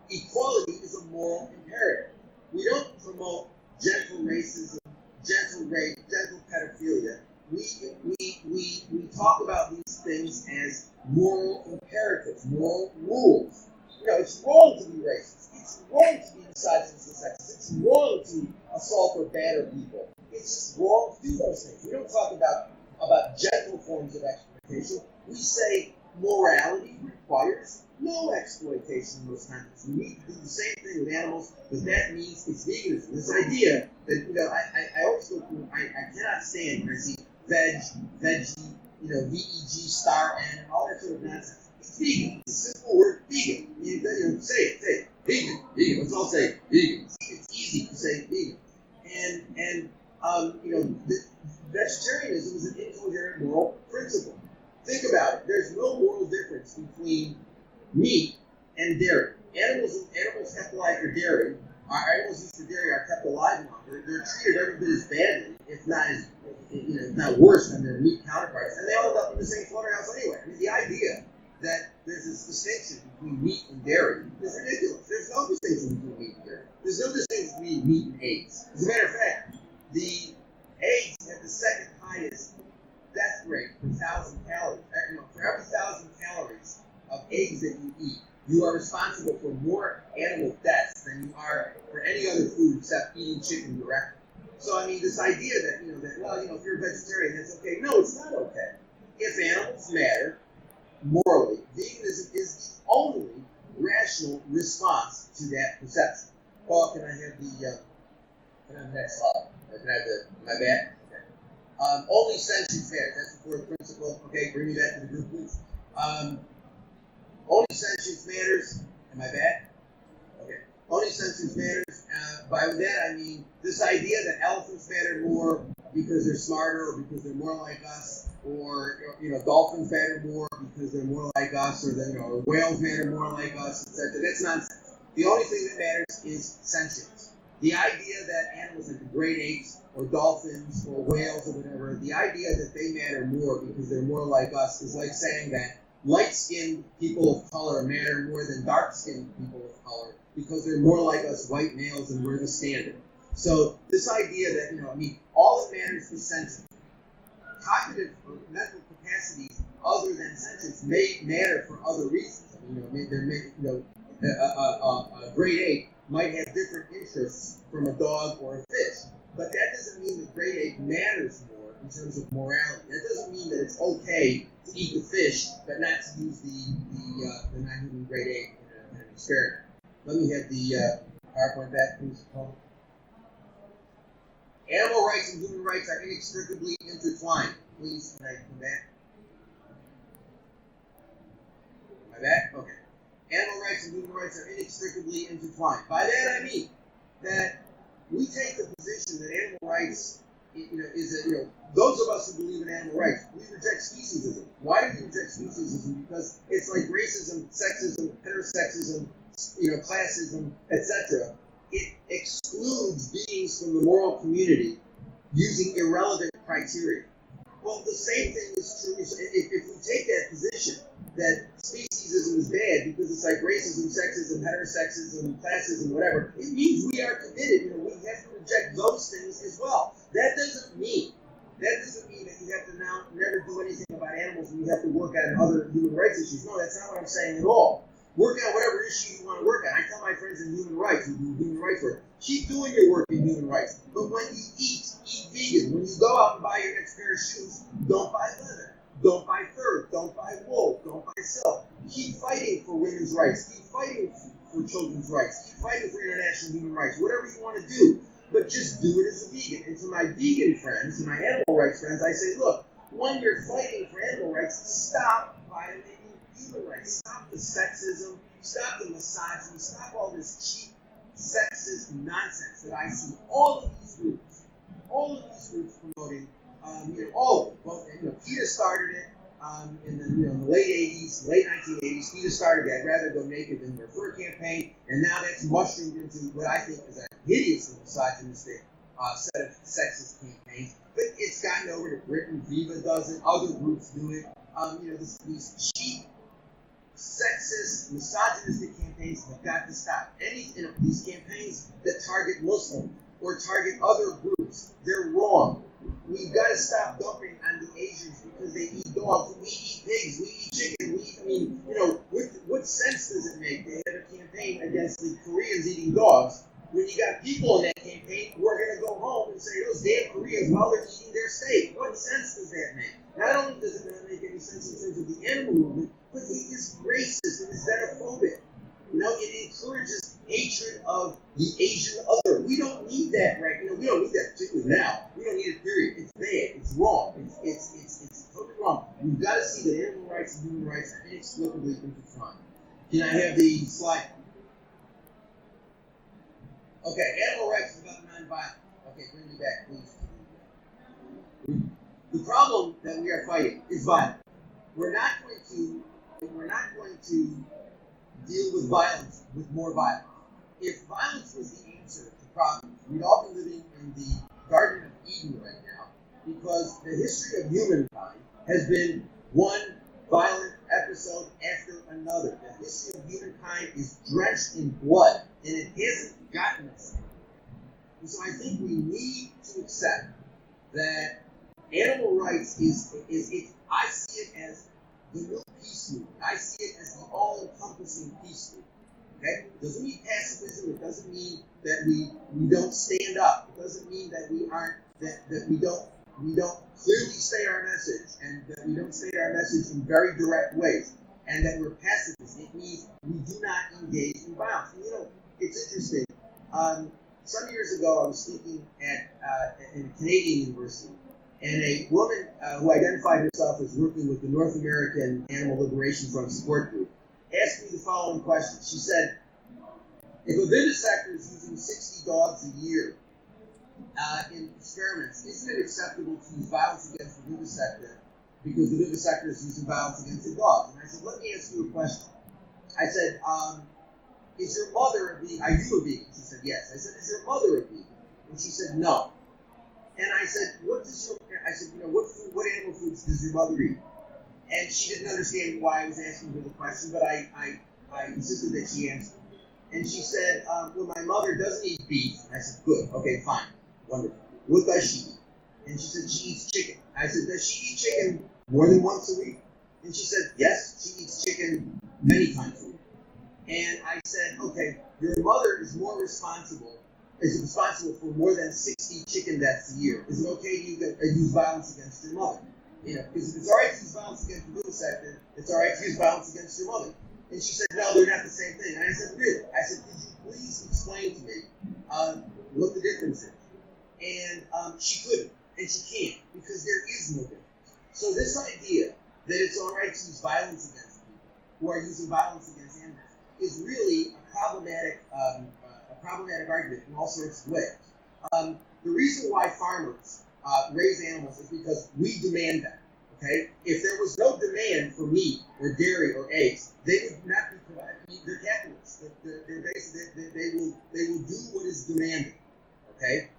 B: Equality is a moral imperative. We don't promote gentle racism, gentle rape, gentle pedophilia. We talk about these things as moral imperatives, moral rules. It's wrong to be racist. It's wrong to be misogynist and sexist. It's wrong to assault or batter people. It's just wrong to do those things. We don't talk about gentle forms of exploitation. We say morality requires no exploitation in those contexts. We need to do the same thing with animals, but that means it's veganism. This idea that I always go through. I cannot stand when I see veggie, VEG and all that sort of nonsense. It's vegan. It's a simple word, vegan. Say it. Vegan. Let's all say vegan. It's easy to say vegan. And vegetarianism is an incoherent moral principle. Think about it. There's no moral difference between meat and dairy. Animals kept alive for dairy. Animals used for dairy are kept alive longer. They're treated every bit as badly, if not worse than their meat counterparts. And they all end up in the same slaughterhouse anyway. I mean, the idea that there's this distinction between meat and dairy is ridiculous. There's no distinction between meat and dairy. There's no distinction between meat and eggs. As a matter of fact, the eggs have the second highest death rate per 1,000 calories. For every 1,000 calories of eggs that you eat, you are responsible for more animal deaths than you are for any other food except eating chicken directly. So I mean, this idea that if you're a vegetarian, that's okay. No, it's not okay. If animals matter morally, veganism is the only rational response to that perception. Paul, can I have the next slide? Can I have my back? Okay. Only sentience matters. That's the fourth principle. Okay, bring me back to the group, please. Only sentience matters. Am I back? Okay. Only sentience matters. By that I mean this idea that elephants matter more because they're smarter or because they're more like us, or dolphins matter more because they're more like us, or whales matter more like us, etc. That's nonsense. The only thing that matters is sentience. The idea that animals like the great apes or dolphins or whales or whatever, the idea that they matter more because they're more like us is like saying that light-skinned people of color matter more than dark-skinned people of color because they're more like us white males and we're the standard. So this idea that, all that matters is sentience. Cognitive or mental capacities other than sentience may matter for other reasons. A great ape might have different interests from a dog or a fish, but that doesn't mean the great ape matters more in terms of morality. That doesn't mean that it's okay to eat the fish, but not to use the non-human great ape in an experiment. Let me have the PowerPoint back, please, Paul. rights and human rights are inextricably intertwined. Please, can I come back? Am I back? Okay. Animal rights and human rights are inextricably intertwined. By that I mean that we take the position that animal rights, those of us who believe in animal rights, we reject speciesism. Why do we reject speciesism? Because it's like racism, sexism, heterosexism, classism, etc. It excludes beings from the moral community using irrelevant criteria. Well, the same thing is true if we take that position that speciesism is bad because it's like racism, sexism, heterosexism, classism, whatever. It means we are committed. We have to reject those things as well. That doesn't mean that you have to now never do anything about animals and you have to work on other human rights issues. No, that's not what I'm saying at all. Work on whatever issue you want to work on. I tell my friends in human rights who do human rights work, keep doing your work in human rights. But when you eat vegan. When you go out and buy your next pair of shoes, don't buy leather. Don't buy fur. Don't buy wool. Don't buy silk. Keep fighting for women's rights. Keep fighting for children's rights. Keep fighting for international human rights. Whatever you want to do. But just do it as a vegan. And to my vegan friends, to my animal rights friends, I say, look, when you're fighting for animal rights, stop violating human rights. Stop the sexism. Stop the misogyny. Stop all this cheap, sexist nonsense that I see all of these groups promoting. All of them. PETA started it in the late 80s, late 1980s. PETA started the I'd rather go naked than wear fur campaign, and now that's mushroomed into what I think is a hideously misogynistic set of sexist campaigns. But it's gotten over to Britain. Viva does it. Other groups do it. These cheap, sexist, misogynistic campaigns have got to stop. These campaigns that target Muslims or target other groups, they're wrong. We've got to stop dumping on the Asians because they eat dogs. We eat pigs. We eat chicken. What sense does it make to have a campaign against the Koreans eating dogs when you got people in that campaign who are going to go home and say, those damn Koreans, while they're eating their steak? What sense does that make? Not only does it not make any sense in terms of the animal movement, but it is racist and it's xenophobic. It encourages hatred of the Asian other. We don't need that, right? We don't need that particularly now. We don't need it, period. It's bad. It's wrong. It's totally wrong. We've got to see that animal rights and human rights are inexplicably intertwined. Can I have the slide? Okay, animal rights is about nonviolence. Okay, bring me back, please. The problem that we are fighting is violence. We're not going to deal with violence with more violence. If violence was the answer to problems, we'd all be living in the Garden of Eden right now, because the history of humankind has been one violent episode after another. The history of humankind is drenched in blood, and it hasn't gotten us there. And so I think we need to accept that animal rights I see it as the new peace movement. I see it as the all-encompassing peace movement. Okay? It doesn't mean pacifism. It doesn't mean that we don't stand up. It doesn't mean that we don't clearly state our message, and that we don't state our message in very direct ways, and that we're pacifists. It means we do not engage in violence. And, it's interesting. Some years ago, I was speaking at a Canadian university, and a woman who identified herself as working with the North American Animal Liberation Front support group asked me the following question. She said, if a vivisector is using 60 dogs a year in experiments, isn't it acceptable to use violence against the vivisector because the vivisector is using violence against the dogs? And I said, let me ask you a question. I said, is your mother a vegan? Are you a vegan? She said, yes. I said, is your mother a vegan? And she said, no. And I said, what animal foods does your mother eat? And she didn't understand why I was asking her the question, but I insisted that she answer. And she said, well, my mother doesn't eat beef. And I said, good, okay, fine, wonderful. What does she eat? And she said, she eats chicken. I said, does she eat chicken more than once a week? And she said, yes, she eats chicken many times a week. And I said, okay, your mother is responsible for more than 60 chicken deaths a year. Is it okay to use violence against your mother? Because if it's all right to use violence against the vivisector, it's all right to use violence against your mother. And she said, no, they're not the same thing. And I said, really? I said, could you please explain to me what the difference is? and she couldn't, and she can't, because there is no difference. So this idea that it's all right to use violence against people who are using violence against animals is really a problematic argument in all sorts of ways. The reason why farmers raise animals is because we demand them. Okay, if there was no demand for meat or dairy or eggs, they would not be provided. I mean, they're capitalists. They're basically they will do what is demanded. Okay.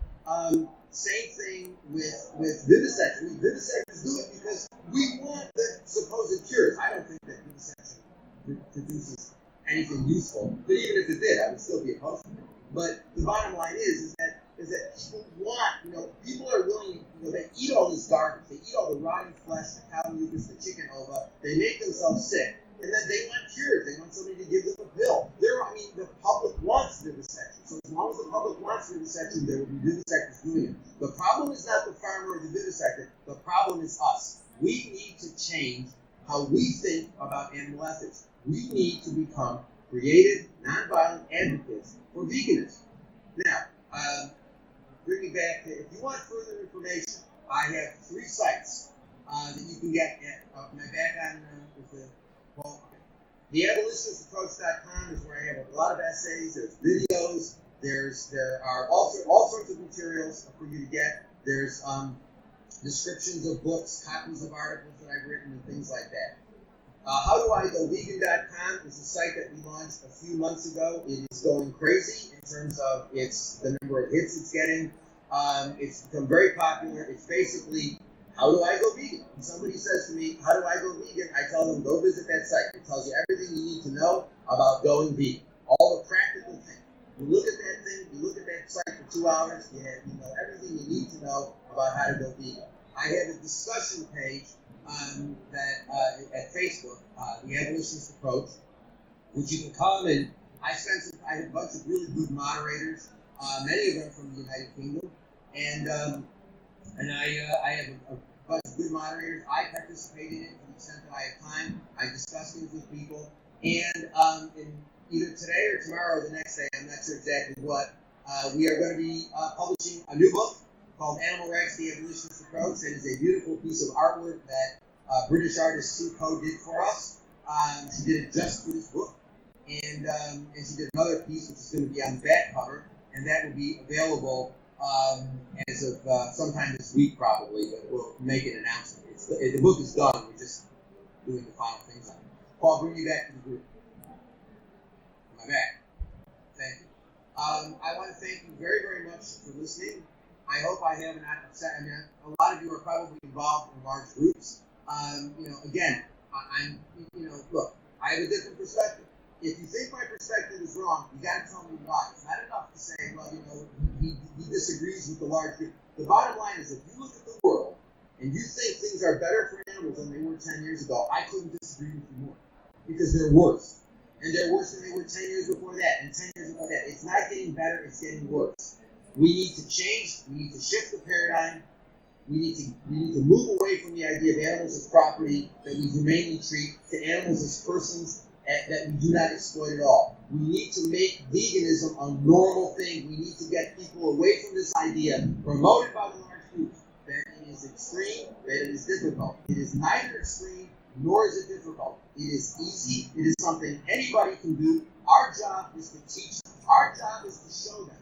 B: Same thing with vivisection. Vivisectors do it because we want the supposed cures. I don't think that vivisection produces anything useful, but even if it did, I would still be opposed to it. But the bottom line is that people want, people are willing, they eat all this garbage, they eat all the rotting flesh, the cow mucus, the chicken ova, they make themselves sick, and then they want cures, they want somebody to give them a pill. The public wants vivisection, so as long as the public wants vivisection, there will be vivisectors doing it. The problem is not the farmer or the vivisector, the problem is us. We need to change how we think about animal ethics. We need to become creative, nonviolent advocates for veganism. Now, bring me back to, if you want further information, I have 3 sites that you can get at. My back on is the abolitionistapproach.com is where I have a lot of essays, there's videos, there are all sorts of materials for you to get. There's descriptions of books, copies of articles that I've written, and things like that. HowDoIGoVegan.com is a site that we launched a few months ago. It is going crazy in terms of the number of hits it's getting. It's become very popular. It's basically, how do I go vegan? When somebody says to me, how do I go vegan? I tell them, go visit that site. It tells you everything you need to know about going vegan. All the practical things. You look at that thing, you look at that site for 2 hours, you know everything you need to know about how to go vegan. I have a discussion page at Facebook, the Abolitionist Approach, which you can come and I have a bunch of really good moderators, many of them from the United Kingdom, and I have a bunch of good moderators. I participate in it to the extent that I have time. I discuss things with people, and in either today or tomorrow or the next day, I'm not sure exactly what, we are going to be publishing a new book called Animal Rights, the Abolitionist Approach. It is a beautiful piece of artwork that British artist Sue Coe did for us. She did it just for this book. And she did another piece which is going to be on the back cover, and that will be available as of sometime this week probably, but we'll make an announcement. The book is done. We're just doing the final things on it. Paul, bring me back to the group. Am I back? Thank you. I want to thank you very, very much for listening. I hope I have not upset. I mean, a lot of you are probably involved in large groups. Again, look, I have a different perspective. If you think my perspective is wrong, you got to tell me why. It's not enough to say, well, he disagrees with the large group. The bottom line is, if you look at the world and you think things are better for animals than they were 10 years ago, I couldn't disagree with you more, because they're worse. And they're worse than they were 10 years before that, and 10 years before that. It's not getting better, it's getting worse. We need to change, we need to shift the paradigm, we need to move away from the idea of animals as property that we humanely treat to animals as persons that we do not exploit at all. We need to make veganism a normal thing. We need to get people away from this idea, promoted by the large groups, that it is extreme, that it is difficult. It is neither extreme nor is it difficult. It is easy. It is something anybody can do. Our job is to teach them. Our job is to show them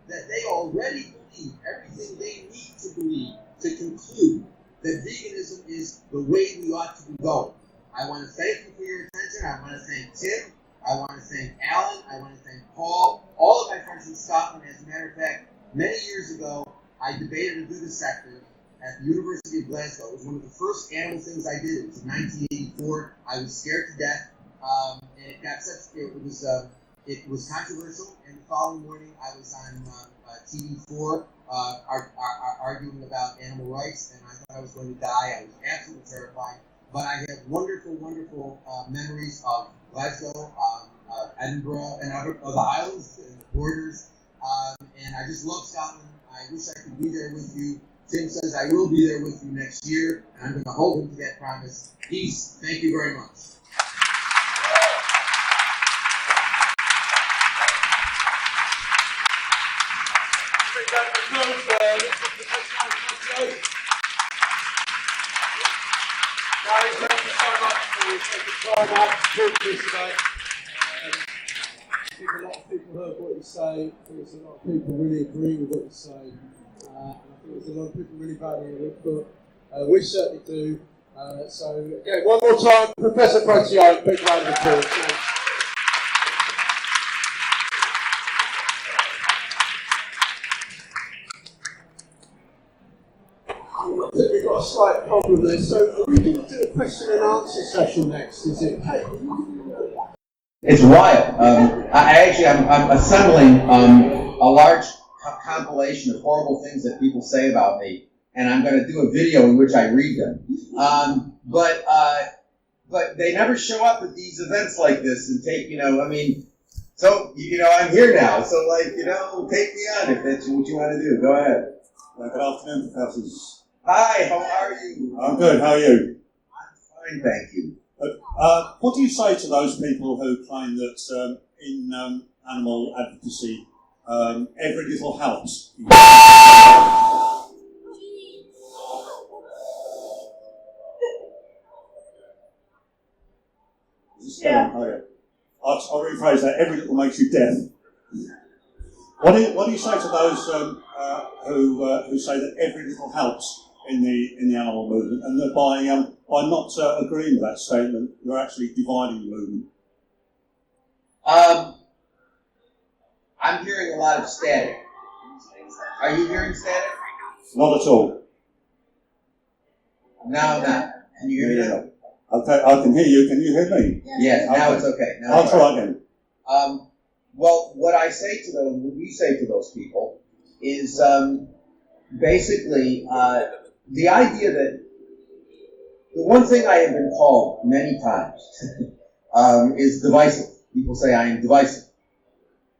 B: that they already believe everything they need to believe to conclude that veganism is the way we ought to be going. I want to thank you for your attention. I want to thank Tim. I want to thank Alan. I want to thank Paul. All of my friends in Scotland. As a matter of fact, many years ago, I debated a vivisector at the University of Glasgow. It was one of the first animal things I did. It was in 1984. I was scared to death, and it was controversial. And the following morning, I was on TV4 arguing about animal rights, and I thought I was going to die. I was absolutely terrified. But I have wonderful, wonderful memories of Glasgow, Edinburgh, and of the Highlands and the borders. And I just love Scotland. I wish I could be there with you. Tim says I will be there with you next year, and I'm going to hold him to that promise. Peace. Thank you very much.
C: Gary, thank you so much for taking time out to talk to us today. I think a lot of people heard what you say. I think there's a lot of people really agree with what you say. And I think there's a lot of people really value your input. We certainly do. So again, one more time, Professor Francione, big round of applause. Thanks. I think we've got a slight problem there. So are we going to do a question and answer session next? Is it? Hey.
B: It's wild. I'm assembling a large compilation of horrible things that people say about me, and I'm going to do a video in which I read them. But they never show up at these events like this and take, so, I'm here now. So, take me on if that's what you want to do. Go ahead.
D: Good afternoon, professors.
B: Hi, how are you?
D: I'm good, how are you?
B: I'm fine, thank you.
D: What do you say to those people who claim that in animal advocacy, every little helps?
E: Yeah.
D: Oh, yeah. I'll rephrase that. Every little makes you deaf. What do you say to those who say that every little helps in the animal movement, and that by not agreeing with that statement, you're actually dividing the movement?
B: I'm hearing a lot of static. Are you hearing static?
D: Not at all.
B: No, not. Can you hear me now?
D: Okay, I can hear you. Can you hear me?
B: Yes, now it's okay. Now
D: I'll try again.
B: Well, what I say to them, what we say to those people, is basically the idea that the one thing I have been called many times is divisive. People say I am divisive.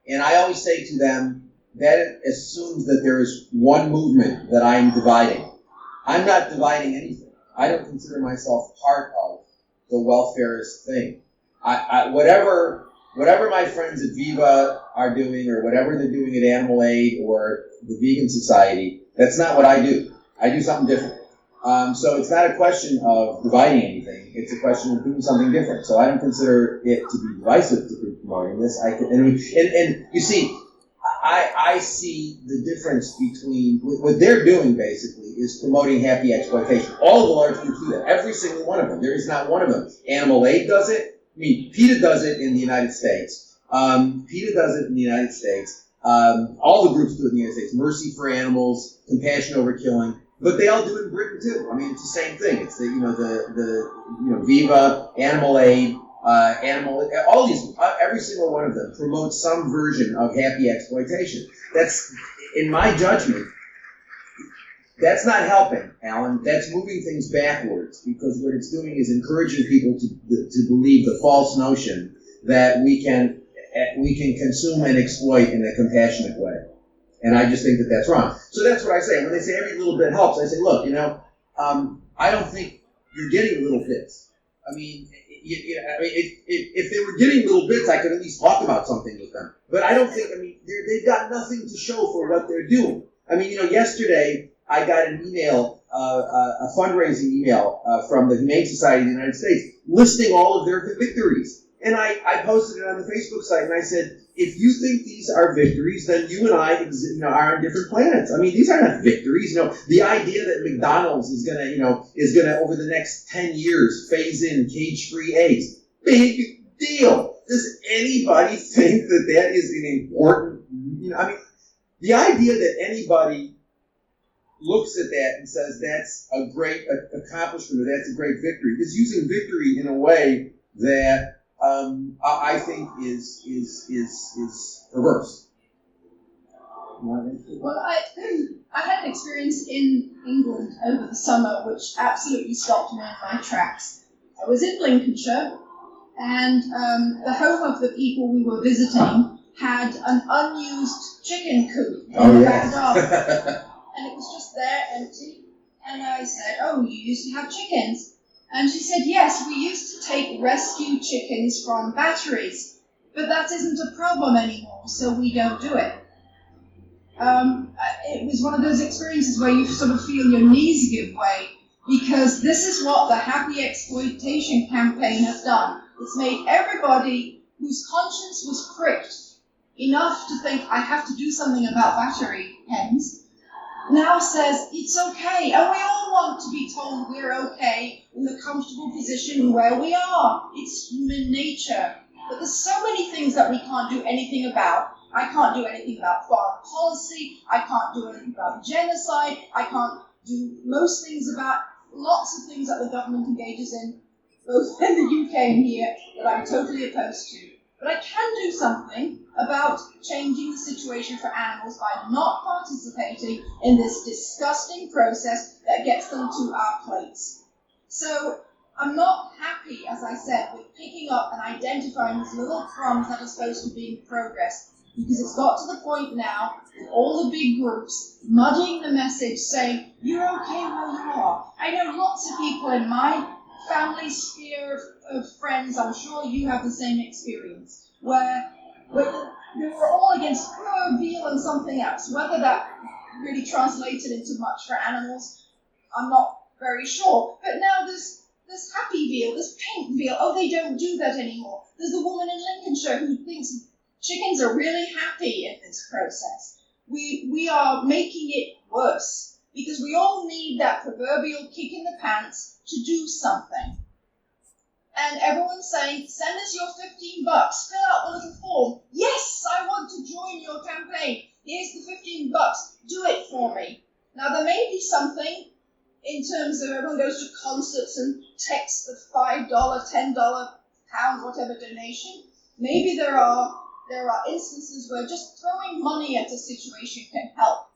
B: And I always say to them, that assumes that there is one movement that I am dividing. I'm not dividing anything. I don't consider myself part of the welfarist thing. Whatever my friends at Viva are doing, or whatever they're doing at Animal Aid or the Vegan Society, that's not what I do. I do something different. So it's not a question of dividing anything. It's a question of doing something different. So I don't consider it to be divisive to be promoting this. And you see, I see the difference between what they're doing basically is promoting happy exploitation. All of the large groups do that. Every single one of them. There is not one of them. Animal Aid does it. I mean, PETA does it in the United States. PETA does it in the United States. All the groups do it in the United States. Mercy for Animals, Compassion Over Killing. But they all do it in Britain too. I mean, it's the same thing. It's the Viva, Animal Aid, all these, every single one of them promotes some version of happy exploitation. That's, in my judgment, that's not helping, Alan. That's moving things backwards, because what it's doing is encouraging people to believe the false notion that we can consume and exploit in a compassionate way. And I just think that that's wrong. So that's what I say. When they say every little bit helps, I say, look, I don't think you're getting little bits. I mean, if they were getting little bits, I could at least talk about something with them. But I don't think, they've got nothing to show for what they're doing. I mean, yesterday I got an email, a fundraising email from the Humane Society of the United States listing all of their victories. And I posted it on the Facebook site, and I said, if you think these are victories, then you and I are on different planets. I mean, these are not victories. The idea that McDonald's is gonna over the next 10 years phase in cage-free eggs, big deal. Does anybody think that is an important? The idea that anybody looks at that and says that's a great accomplishment or that's a great victory is using victory in a way that I think is perverse.
E: Well, I had an experience in England over the summer which absolutely stopped me in my tracks. I was in Lincolnshire, and the home of the people we were visiting had an unused chicken coop in the back garden. And it was just there, empty. And I said, "Oh, you used to have chickens?" And she said, "Yes, we used to take rescue chickens from batteries, but that isn't a problem anymore, so we don't do it." it was one of those experiences where you sort of feel your knees give way, because this is what the Happy Exploitation campaign has done. It's made everybody whose conscience was pricked enough to think, I have to do something about battery hens, now says it's okay. And we all want to be told we're okay in the comfortable position where we are. It's human nature. But there's so many things that we can't do anything about. I can't do anything about foreign policy. I can't do anything about genocide. I can't do most things about lots of things that the government engages in, both in the UK and here, that I'm totally opposed to. But I can do something about changing the situation for animals by not participating in this disgusting process that gets them to our plates. So I'm not happy, as I said, with picking up and identifying these little crumbs that are supposed to be progress, because it's got to the point now with all the big groups muddying the message, saying, you're okay where you are. I know lots of people in my family sphere of friends, I'm sure you have the same experience, where they were all against pro, veal, and something else. Whether that really translated into much for animals, I'm not very sure. But now there's happy veal, there's pink veal. Oh, they don't do that anymore. There's the woman in Lincolnshire who thinks chickens are really happy in this process. We are making it worse, because we all need that proverbial kick in the pants to do something. And everyone's saying, send us your $15, fill out the little form. Yes, I want to join your campaign. Here's the $15, do it for me. Now there may be something in terms of everyone goes to concerts and texts the $5, $10, pound, whatever donation. Maybe there are instances where just throwing money at a situation can help.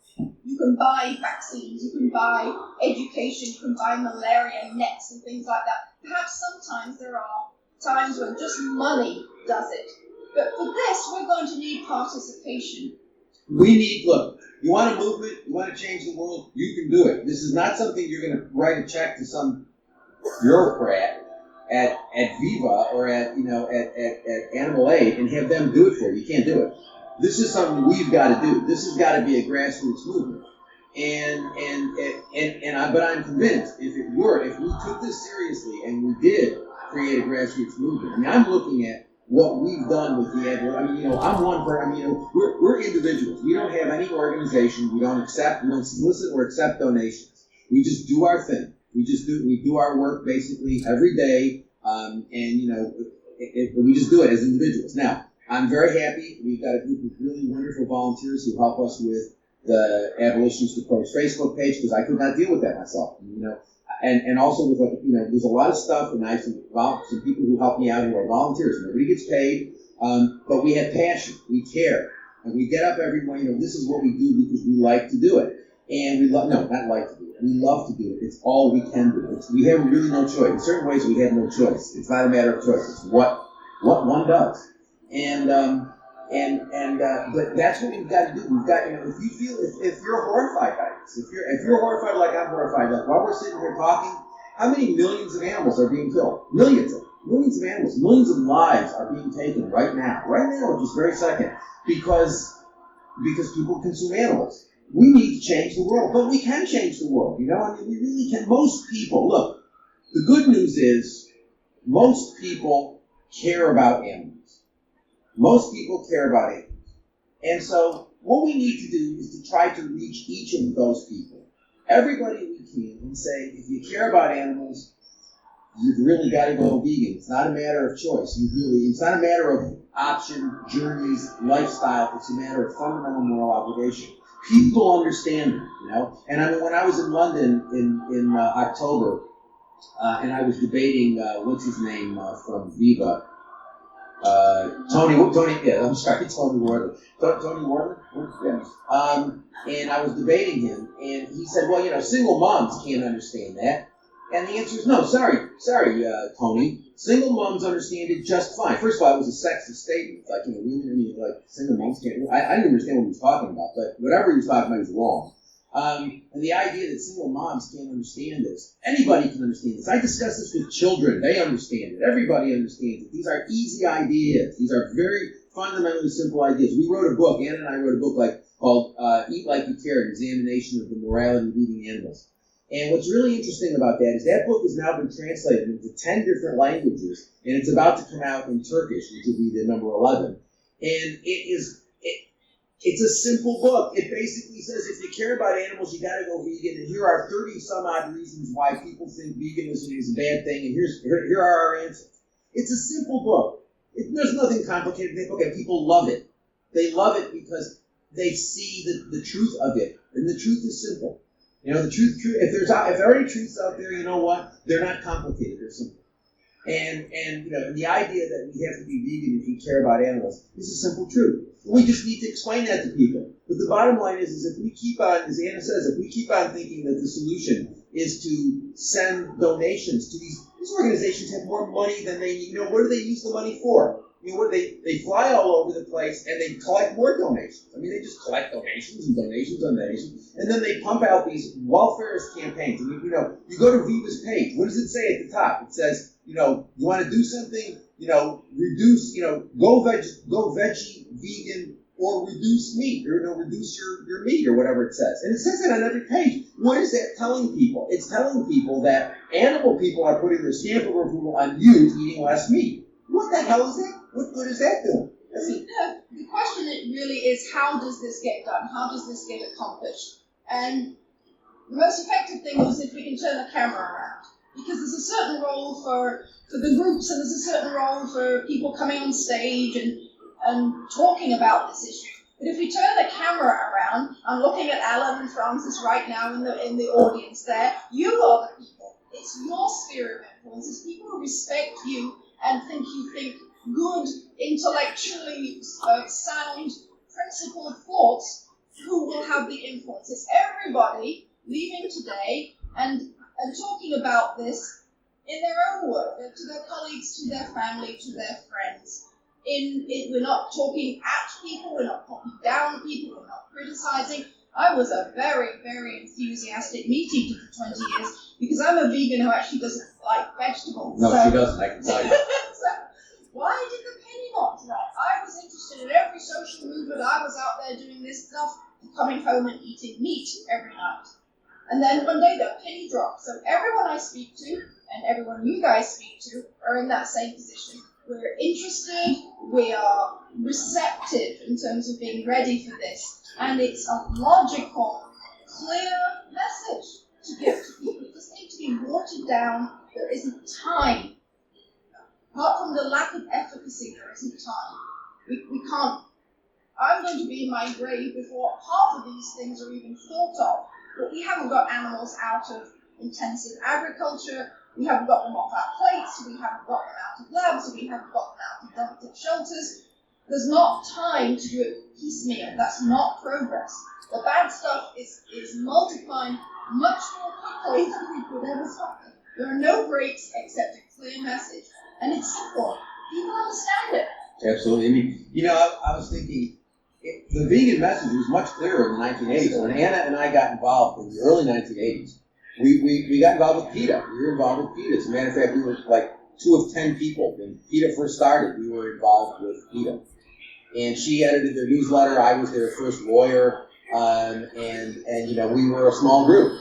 E: You can buy vaccines, you can buy education, you can buy malaria nets and things like that. Perhaps sometimes there are times when just money does it. But for this, we're going to need participation.
B: Look, you want a movement, you want to change the world, you can do it. This is not something you're going to write a check to some bureaucrat at Viva or at Animal Aid and have them do it for you. You can't do it. This is something we've got to do. This has got to be a grassroots movement. But I'm convinced if we took this seriously and we did create a grassroots movement. I mean, I'm looking at what we've done with the ad. I mean, we're individuals. We don't have any organization. We don't solicit or accept donations. We just do our thing. We do our work basically every day, we just do it as individuals. Now, I'm very happy. We've got a group of really wonderful volunteers who help us with the Abolitionists to Prof's Facebook page, because I could not deal with that myself. And also with there's a lot of stuff, and I have some people who help me out who are volunteers. Nobody gets paid, but we have passion, we care, and we get up every morning. This is what we do because we like to do it, and we love to do it. We love to do it. It's all we can do. We have really no choice. In certain ways, we have no choice. It's not a matter of choice. It's what one does. But that's what we've got to do. We've got, if you're horrified by this, if you're horrified like I'm horrified, like while we're sitting here talking, how many millions of animals are being killed? Millions of animals, millions of lives are being taken right now, just very second, because people consume animals. We need to change the world, but we can change the world. We really can. Most people, look, the good news is most people care about animals. Most people care about animals. And so what we need to do is to try to reach each of those people, everybody we can, and say, if you care about animals, you've really got to go vegan. It's not a matter of choice. It's not a matter of option, journeys, lifestyle. It's a matter of fundamental moral obligation. People understand it, And I mean, when I was in London in October, and I was debating, what's his name from Viva, Tony Wardley. Tony Wardley? Yeah. And I was debating him, and he said, well, single moms can't understand that. And the answer is no. Sorry, Tony. Single moms understand it just fine. First of all, it was a sexist statement. Like, women, single moms can't. I didn't understand what he was talking about, but whatever he was talking about was wrong. And the idea that single moms can't understand this. Anybody can understand this. I discuss this with children. They understand it. Everybody understands it. These are easy ideas. These are very fundamentally simple ideas. We wrote a book. Anna and I wrote a book like called Eat Like You Care, an examination of the morality of eating animals. And what's really interesting about that is that book has now been translated into 10 different languages, and it's about to come out in Turkish, which will be the number 11. And it's a simple book. It basically says if you care about animals, you got to go vegan. And here are 30 some odd reasons why people think veganism is a bad thing. And here are our answers. It's a simple book. There's nothing complicated in that book, and people love it. They love it because they see the truth of it, and the truth is simple. You know, the truth. If there are any truths out there, you know what? They're not complicated. They're simple. And you know, the idea that we have to be vegan if we care about animals is a simple truth. We just need to explain that to people. But the bottom line is if we keep on, as Anna says, if we keep on thinking that the solution is to send donations to these organizations have more money than they need. You know, what do they use the money for? I mean, they fly all over the place and they collect more donations. I mean, they just collect donations and donations and donations, and then they pump out these welfarist campaigns. I mean, you know, you go to Viva's page. What does it say at the top? It says, you know, you want to do something, you know, reduce, you know, go veggie, vegan, or reduce meat, or, you know, reduce your meat, or whatever it says. And it says it on every page. What is that telling people? It's telling people that animal people are putting their stamp of approval on you eating less meat. What the hell is that? What good is that doing?
E: The question really is, how does this get done? How does this get accomplished? And the most effective thing is if we can turn the camera around. Because there's a certain role for the groups, and there's a certain role for people coming on stage and talking about this issue. But if we turn the camera around, I'm looking at Alan and Francis right now in the audience there. You are the people. It's your sphere of influence. It's people who respect you and think you think good, intellectually sound, principled thoughts who will have the influence. It's everybody leaving today and talking about this in their own word, to their colleagues, to their family, to their friends. We're not talking at people, we're not talking down people, we're not criticizing. I was a very, very enthusiastic meat eater for 20 years because I'm a vegan who actually doesn't like vegetables.
B: No, she doesn't, I can tell you.
E: So why did the penny not drop? I was interested in every social movement. I was out there doing this stuff, coming home and eating meat every night. And then one day the penny dropped. So everyone I speak to and everyone you guys speak to are in that same position. We're interested, we are receptive in terms of being ready for this. And it's a logical, clear message to give to people. It doesn't need to be watered down. There isn't time. Apart from the lack of efficacy, there isn't time. We can't. I'm going to be in my grave before half of these things are even thought of. But we haven't got animals out of intensive agriculture. We haven't got them off our plates. We haven't got them out of labs. We haven't got them out of dumped shelters. There's not time to do it piecemeal. That's not progress. The bad stuff is multiplying much more quickly than we could ever stop it. There are no breaks except a clear message. And it's simple. People understand it.
B: Absolutely. I mean, you know, I was thinking, the vegan message was much clearer in the 1980s. When Anna and I got involved in the early 1980s, we got involved with PETA. We were involved with PETA. As a matter of fact, we were like 2 of 10 people. When PETA first started, we were involved with PETA. And she edited their newsletter. I was their first lawyer. And you know, we were a small group.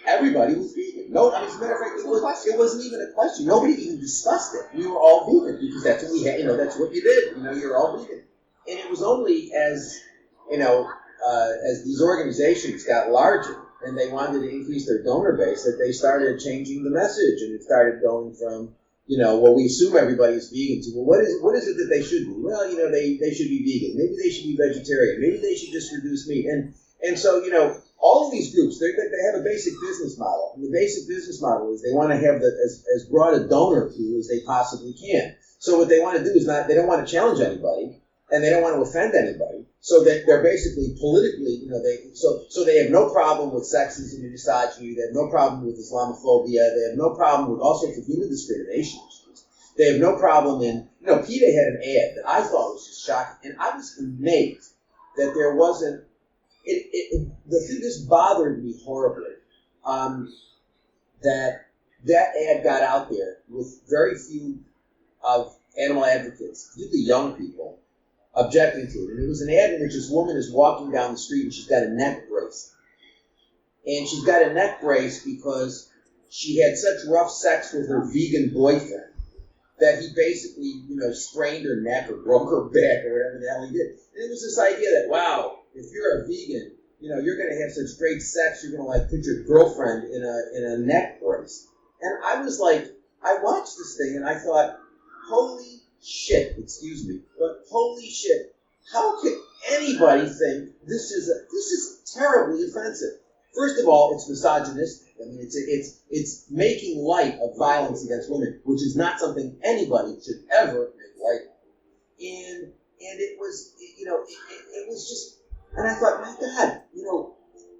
B: Everybody was vegan. No, I mean, as a matter of fact, it wasn't even a question. Nobody even discussed it. We were all vegan because that's what we had. You know, that's what you did. You know, you're all vegan. And it was only as, you know, as these organizations got larger and they wanted to increase their donor base that they started changing the message, and it started going from, you know, well, we assume everybody is vegan to, well, what is it that they should be? Well, you know, they should be vegan. Maybe they should be vegetarian. Maybe they should just reduce meat. And so, you know, all of these groups, they have a basic business model. And the basic business model is they want to have as broad a donor pool as they possibly can. So what they want to do is they don't want to challenge anybody, and they don't want to offend anybody. So that they're basically politically, you know, so they have no problem with sexism and misogyny. They have no problem with Islamophobia. They have no problem with all sorts of human discrimination issues. They have no problem in, you know, PETA had an ad that I thought was just shocking, and I was amazed that there wasn't. This bothered me horribly. That ad got out there with very few of animal advocates, particularly young people, objecting to it. And it was an ad in which this woman is walking down the street and she's got a neck brace. And she's got a neck brace because she had such rough sex with her vegan boyfriend that he basically, sprained her neck or broke her back or whatever the hell he did. And it was this idea that, wow, if you're a vegan, you're going to have such great sex, you're going to put your girlfriend in a neck brace. And I was like, I watched this thing and I thought, holy shit, excuse me, but holy shit, how can anybody think this is terribly offensive? First of all, it's misogynistic. I mean, it's making light of violence against women, which is not something anybody should ever make light of. And it was, it was just, and I thought, my God,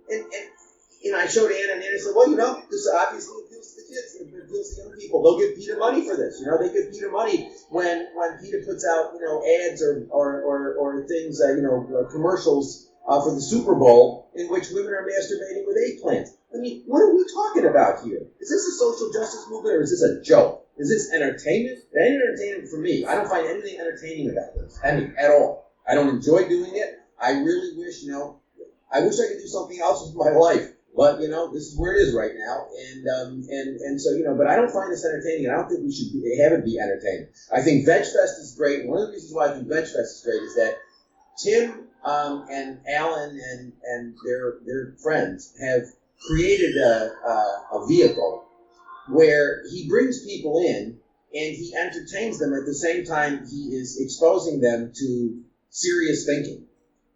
B: and I showed Anna, and Anna said, well, this obviously appeals to the kids, it appeals to young people. They'll give Peter money for this. They give Peter money when Peter puts out, ads or things, commercials for the Super Bowl in which women are masturbating with eggplants. I mean, what are we talking about here? Is this a social justice movement or is this a joke? Is this entertainment? It ain't entertainment for me. I don't find anything entertaining about this. I mean, at all. I don't enjoy doing it. I really wish, I wish I could do something else with my life. But, this is where it is right now. And so, but I don't find this entertaining. And I don't think we should have it be entertaining. I think Vegfest is great. One of the reasons why I think Vegfest is great is that Tim and Alan and their friends have created a vehicle where he brings people in and he entertains them at the same time he is exposing them to serious thinking.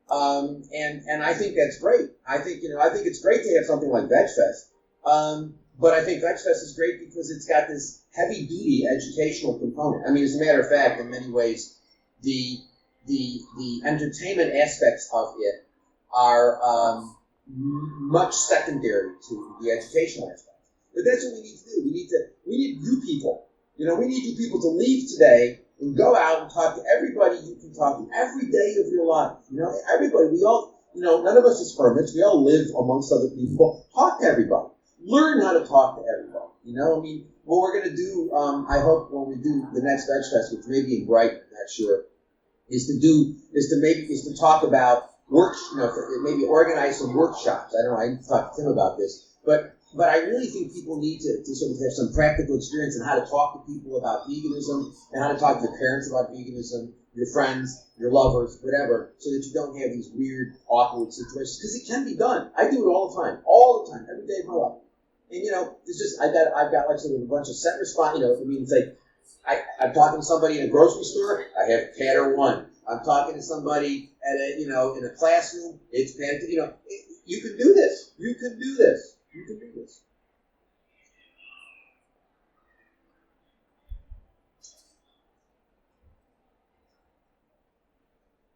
B: And I think that's great. I think it's great to have something like Vegfest. But I think Vegfest is great because it's got this heavy duty educational component. I mean, as a matter of fact, in many ways, the entertainment aspects of it are much secondary to the educational aspects. But that's what we need to do. We need you people. We need you people to leave today and go out and talk to everybody you can talk to every day of your life. Everybody. We all, none of us is hermits. We all live amongst other people. Talk to everybody. Learn how to talk to everybody. What we're going to do, I hope when we do the next Vegfest, which may be in Brighton, I'm not sure, is to talk about maybe organize some workshops. I don't know. I need to talk to Tim about this, but I really think people need to sort of have some practical experience in how to talk to people about veganism and how to talk to your parents about veganism, your friends, your lovers, whatever, so that you don't have these weird, awkward situations. Because it can be done. I do it all the time, every day of my life. And it's just I've got like sort of a bunch of set response. It's like I'm talking to somebody in a grocery store. I have patter 1. I'm talking to somebody at in a classroom. It's patter 2. You can do this. You can do this. You can do this.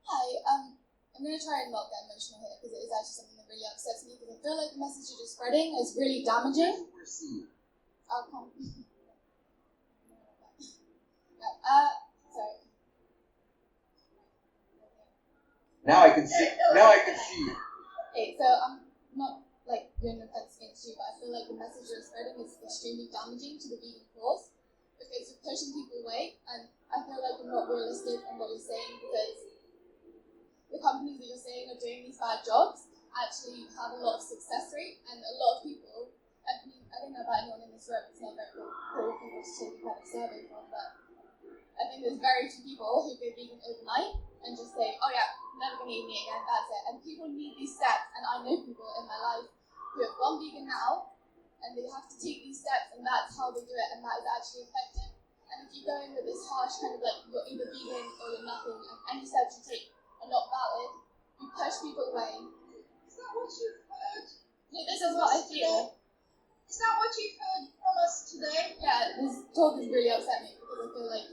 F: Hi, I'm going to try and not get emotional here because it is actually something that really upsets me because I feel like the message you're spreading is really damaging. Sorry.
B: Now I can see you.
F: Okay, so I'm not doing offense against you, but I feel like the message you're spreading is extremely damaging to the vegan cause because you're pushing people away, and I feel like you're not realistic in what you're saying because the companies that you're saying are doing these bad jobs actually have a lot of success rate, and a lot of people, I don't know about anyone in this room, it's not very cool people to take a kind of survey from, but I think there's very few people who go vegan overnight and just say, oh yeah, never gonna eat meat again, that's it. And people need these steps, and I know people in my life who have gone vegan now, and they have to take these steps, and that's how they do it, and that is actually effective. And if you go in with this harsh kind of you're either vegan or you're nothing, and any steps you take are not valid, you push people away.
E: Is that what you've heard?
F: No, this is what I feel.
E: Is that what you've heard from us today?
F: Yeah, this talk has really upset me because I feel like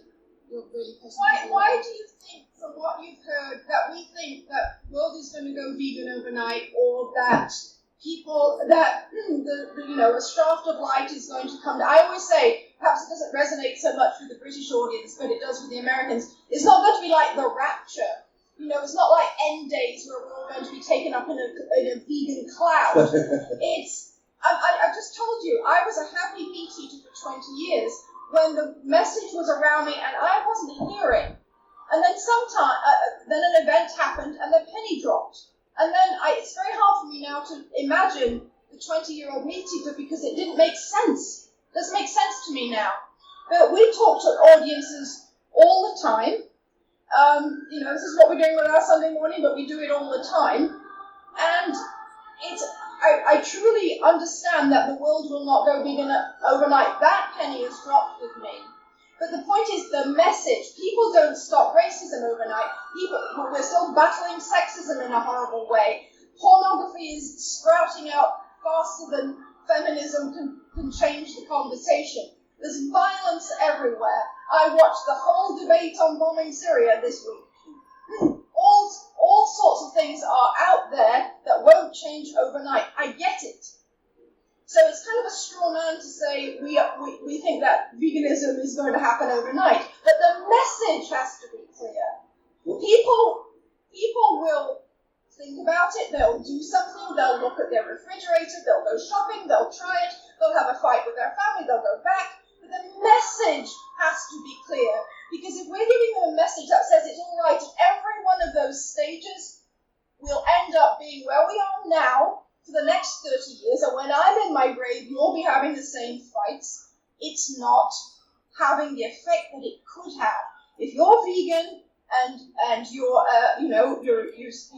F: you're really pushing people
E: Why
F: away.
E: do you think, from what you've heard, that we think that the world is going to go vegan overnight, or that a shaft of light is going to come down? I always say, perhaps it doesn't resonate so much with the British audience, but it does with the Americans. It's not going to be like the rapture. It's not like end days where we're all going to be taken up in a vegan cloud. I just told you, I was a happy meat eater for 20 years when the message was around me and I wasn't hearing. And then then an event happened and the penny dropped. And then it's very hard for me now to imagine the 20-year-old meat eater because it didn't make sense. It doesn't make sense to me now. But we talk to audiences all the time. This is what we're doing with our Sunday morning, but we do it all the time. And I truly understand that the world will not go vegan overnight. That penny has dropped with me. But the point is the message. People don't stop racism overnight. We're still battling sexism in a horrible way. Pornography is sprouting out faster than feminism can change the conversation. There's violence everywhere. I watched the whole debate on bombing Syria this week. All sorts of things are out there that won't change overnight. I get it. So it's kind of a straw man to say we think that veganism is going to happen overnight. But the message has to be clear. People will think about it, they'll do something, they'll look at their refrigerator, they'll go shopping, they'll try it, they'll have a fight with their family, they'll go back. But the message has to be clear. Because if we're giving them a message that says it's all right at every one of those stages, we'll end up being where we are now for the next 30 years, and when I'm in my grave, you'll be having the same fights. It's not having the effect that it could have. If you're vegan and you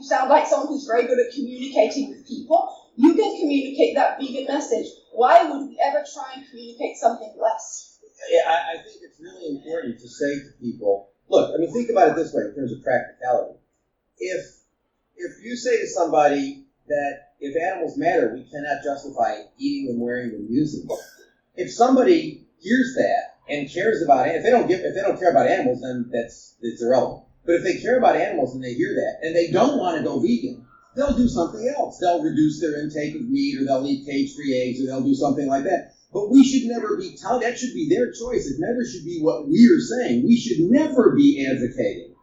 E: sound like someone who's very good at communicating with people, you can communicate that vegan message. Why would we ever try and communicate something less?
B: I think it's really important to say to people, look, I mean, think about it this way in terms of practicality. If you say to somebody that if animals matter, we cannot justify eating them, wearing them, using them. If somebody hears that and cares about it, if they don't care about animals, then that's irrelevant. But if they care about animals and they hear that and they don't want to go vegan, they'll do something else. They'll reduce their intake of meat, or they'll eat cage-free eggs, or they'll do something like that. But we should never be telling. That should be their choice. It never should be what we're saying. We should never be advocating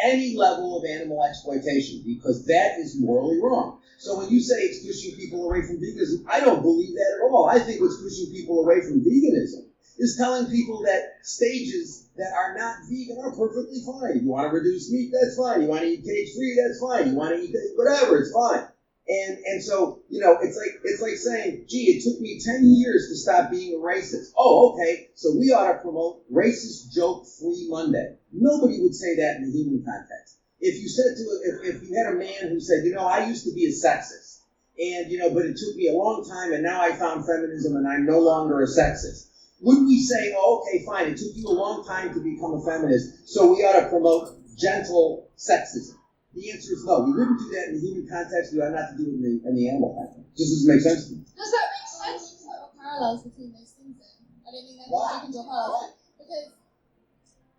B: any level of animal exploitation, because that is morally wrong. So when you say it's pushing people away from veganism, I don't believe that at all. I think what's pushing people away from veganism is telling people that stages that are not vegan are perfectly fine. You want to reduce meat, that's fine. You want to eat cage-free, that's fine. You want to eat whatever, it's fine. And so, it's like saying, gee, it took me 10 years to stop being a racist. Oh, okay, so we ought to promote Racist Joke-Free Monday. Nobody would say that in the human context. If you had a man who said, I used to be a sexist, and, but it took me a long time, and now I found feminism, and I'm no longer a sexist, would we say, oh, okay, fine, it took you a long time to become a feminist, so we ought to promote gentle sexism? The answer is no. We wouldn't do that in the human context. We ought not to do it in the animal context. Just doesn't make sense to me.
E: Does that make sense?
F: There are parallels between those things then. I don't think that you can draw parallels. Because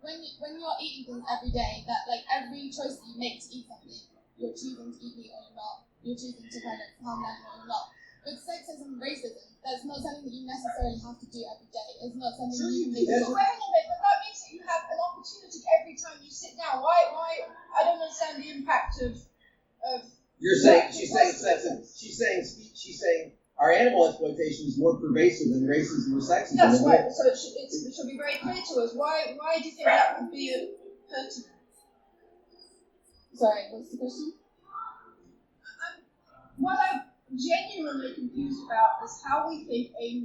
F: when you're eating things every day, that like every choice that you make to eat something, you're choosing to eat meat or you're not. You're choosing to kind of harm an animal or you're not. With sexism and racism, that's not something that you necessarily have to do every day. It's not something you can make
E: But hang on a minute, but that means that you have an opportunity every time you sit down. Why? I don't understand the impact of.
B: You're saying she's saying sexism. She's saying our animal exploitation is more pervasive than racism or sexism.
E: That's right. So it should be very clear to us. Why do you think that would be pertinent?
F: Sorry, what's the question?
E: What I'm genuinely confused about is how we think a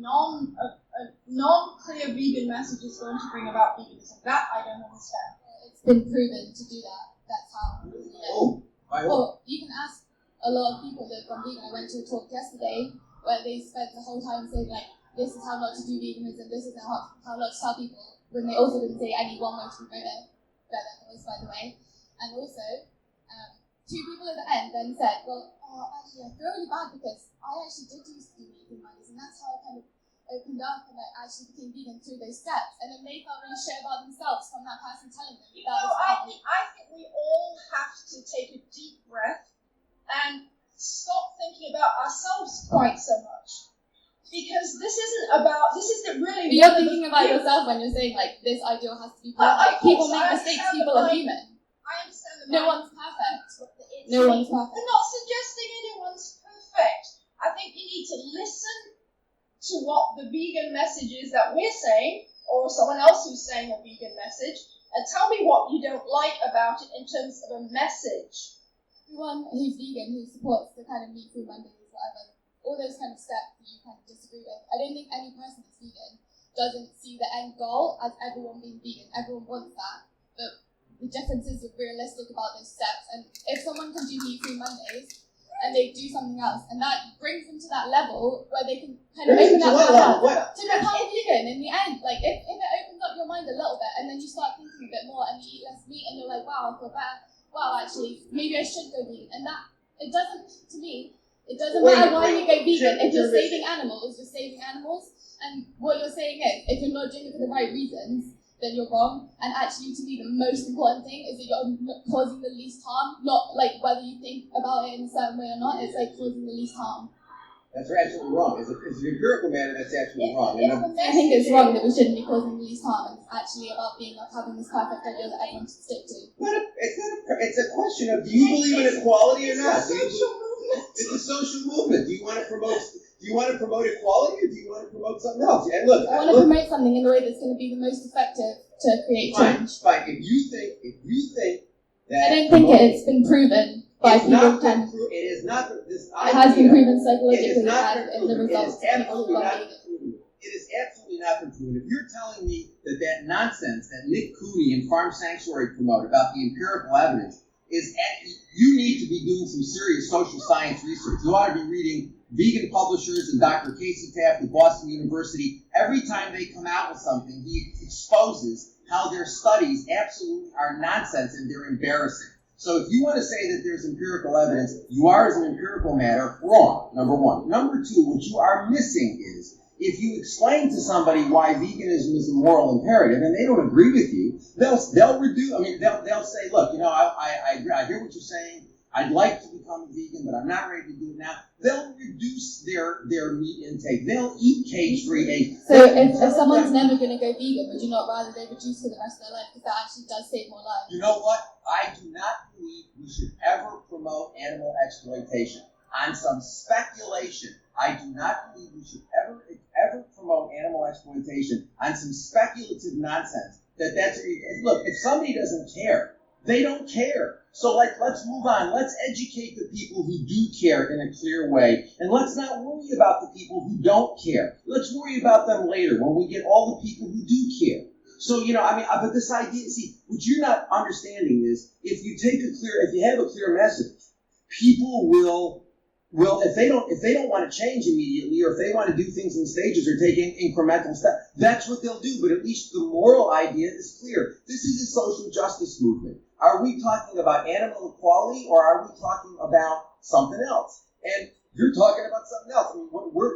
E: non-clear vegan message is going to bring about veganism. That I don't understand.
F: It's been proven to do that. That's how. Well, you can ask a lot of people that have gone vegan. I went to a talk yesterday where they spent the whole time saying like, this is how not to do veganism, this is how not to tell people, when they also didn't say any one way to be better was, by the way. And also, two people at the end then said, well, actually I feel really bad because I actually did used to do vegan mondays, and that's how I kind of opened up and I actually became vegan through those steps. And then they felt really shit about themselves from that person telling them that was wrong.
E: I think we all have to take a deep breath and stop thinking about ourselves quite so much. Because this isn't really.
F: But you're thinking about yourself when you're saying like this ideal has to be perfect. People make mistakes, people are human.
E: I understand that.
F: No one's perfect. No one's perfect.
E: We're not suggesting anyone's perfect. I think you need to listen to what the vegan message is that we're saying, or someone else who's saying a vegan message, And tell me what you don't like about it in terms of a message.
F: Everyone who's vegan, who supports the kind of meat free Mondays, whatever, all those kind of steps that you kind of disagree with. I don't think any person that's vegan doesn't see the end goal as everyone being vegan. Everyone wants that. But the difference is you're realistic about those steps. And if someone can do meat free Mondays and they do something else, and that brings them to that level where they can kind of open up their heart to become vegan in the end. Like if it opens up your mind a little bit and then you start thinking a bit more and you eat less meat and you're like, wow, I feel better. Wow, actually, maybe I should go vegan. And that, it doesn't, to me, it doesn't matter why you go vegan. If you're saving animals, you're saving animals. And what you're saying is, if you're not doing it for the right reasons, then you're wrong. And actually, to me, the most important thing is that you're not causing the least harm. Not like whether you think about it in a certain way or not. It's like causing the least harm.
B: That's absolutely wrong. As an empirical matter, that's absolutely wrong.
F: I think it's wrong that we shouldn't be causing the least harm. It's actually about being like having this perfect idea that everyone should stick to.
B: It's a question of, do you believe in equality or not? It's a social movement. Do you want to promote equality, or do you want to promote something else? And look,
F: I want to promote something in the way that's going to be the most effective to create change.
B: Fine. If you think that
F: I don't think it's been proven by people.
B: It is not.
F: It has been proven psychologically and in the results of people who are vegan.
B: It is absolutely not been proven. If you're telling me that nonsense that Nick Cooney and Farm Sanctuary promote about the empirical evidence is, you need to be doing some serious social science research. You ought to be reading Vegan Publishers and Dr. Casey Taft at Boston University. Every time they come out with something, he exposes how their studies absolutely are nonsense and they're embarrassing. So if you want to say that there's empirical evidence, you are, as an empirical matter, wrong, number one. Number two, what you are missing is, if you explain to somebody why veganism is a moral imperative and they don't agree with you, they'll say, look, I hear what you're saying. I'd like to become vegan, but I'm not ready to do it now. They'll reduce their meat intake. They'll eat cage-free eggs.
F: So if someone's never going to go vegan, would you not rather they reduce for the rest of their life? Because that actually does save more lives.
B: You know what? I do not believe we should ever promote animal exploitation. On some speculation, I do not believe we should ever promote animal exploitation on some speculative nonsense. Look, if somebody doesn't care, they don't care. So let's move on. Let's educate the people who do care in a clear way. And let's not worry about the people who don't care. Let's worry about them later when we get all the people who do care. So, but this idea, see, what you're not understanding is, if you have a clear message, people will, if they don't want to change immediately, or if they want to do things in stages or take incremental steps, that's what they'll do. But at least the moral idea is clear. This is a social justice movement. Are we talking about animal equality, or are we talking about something else? And you're talking about something else.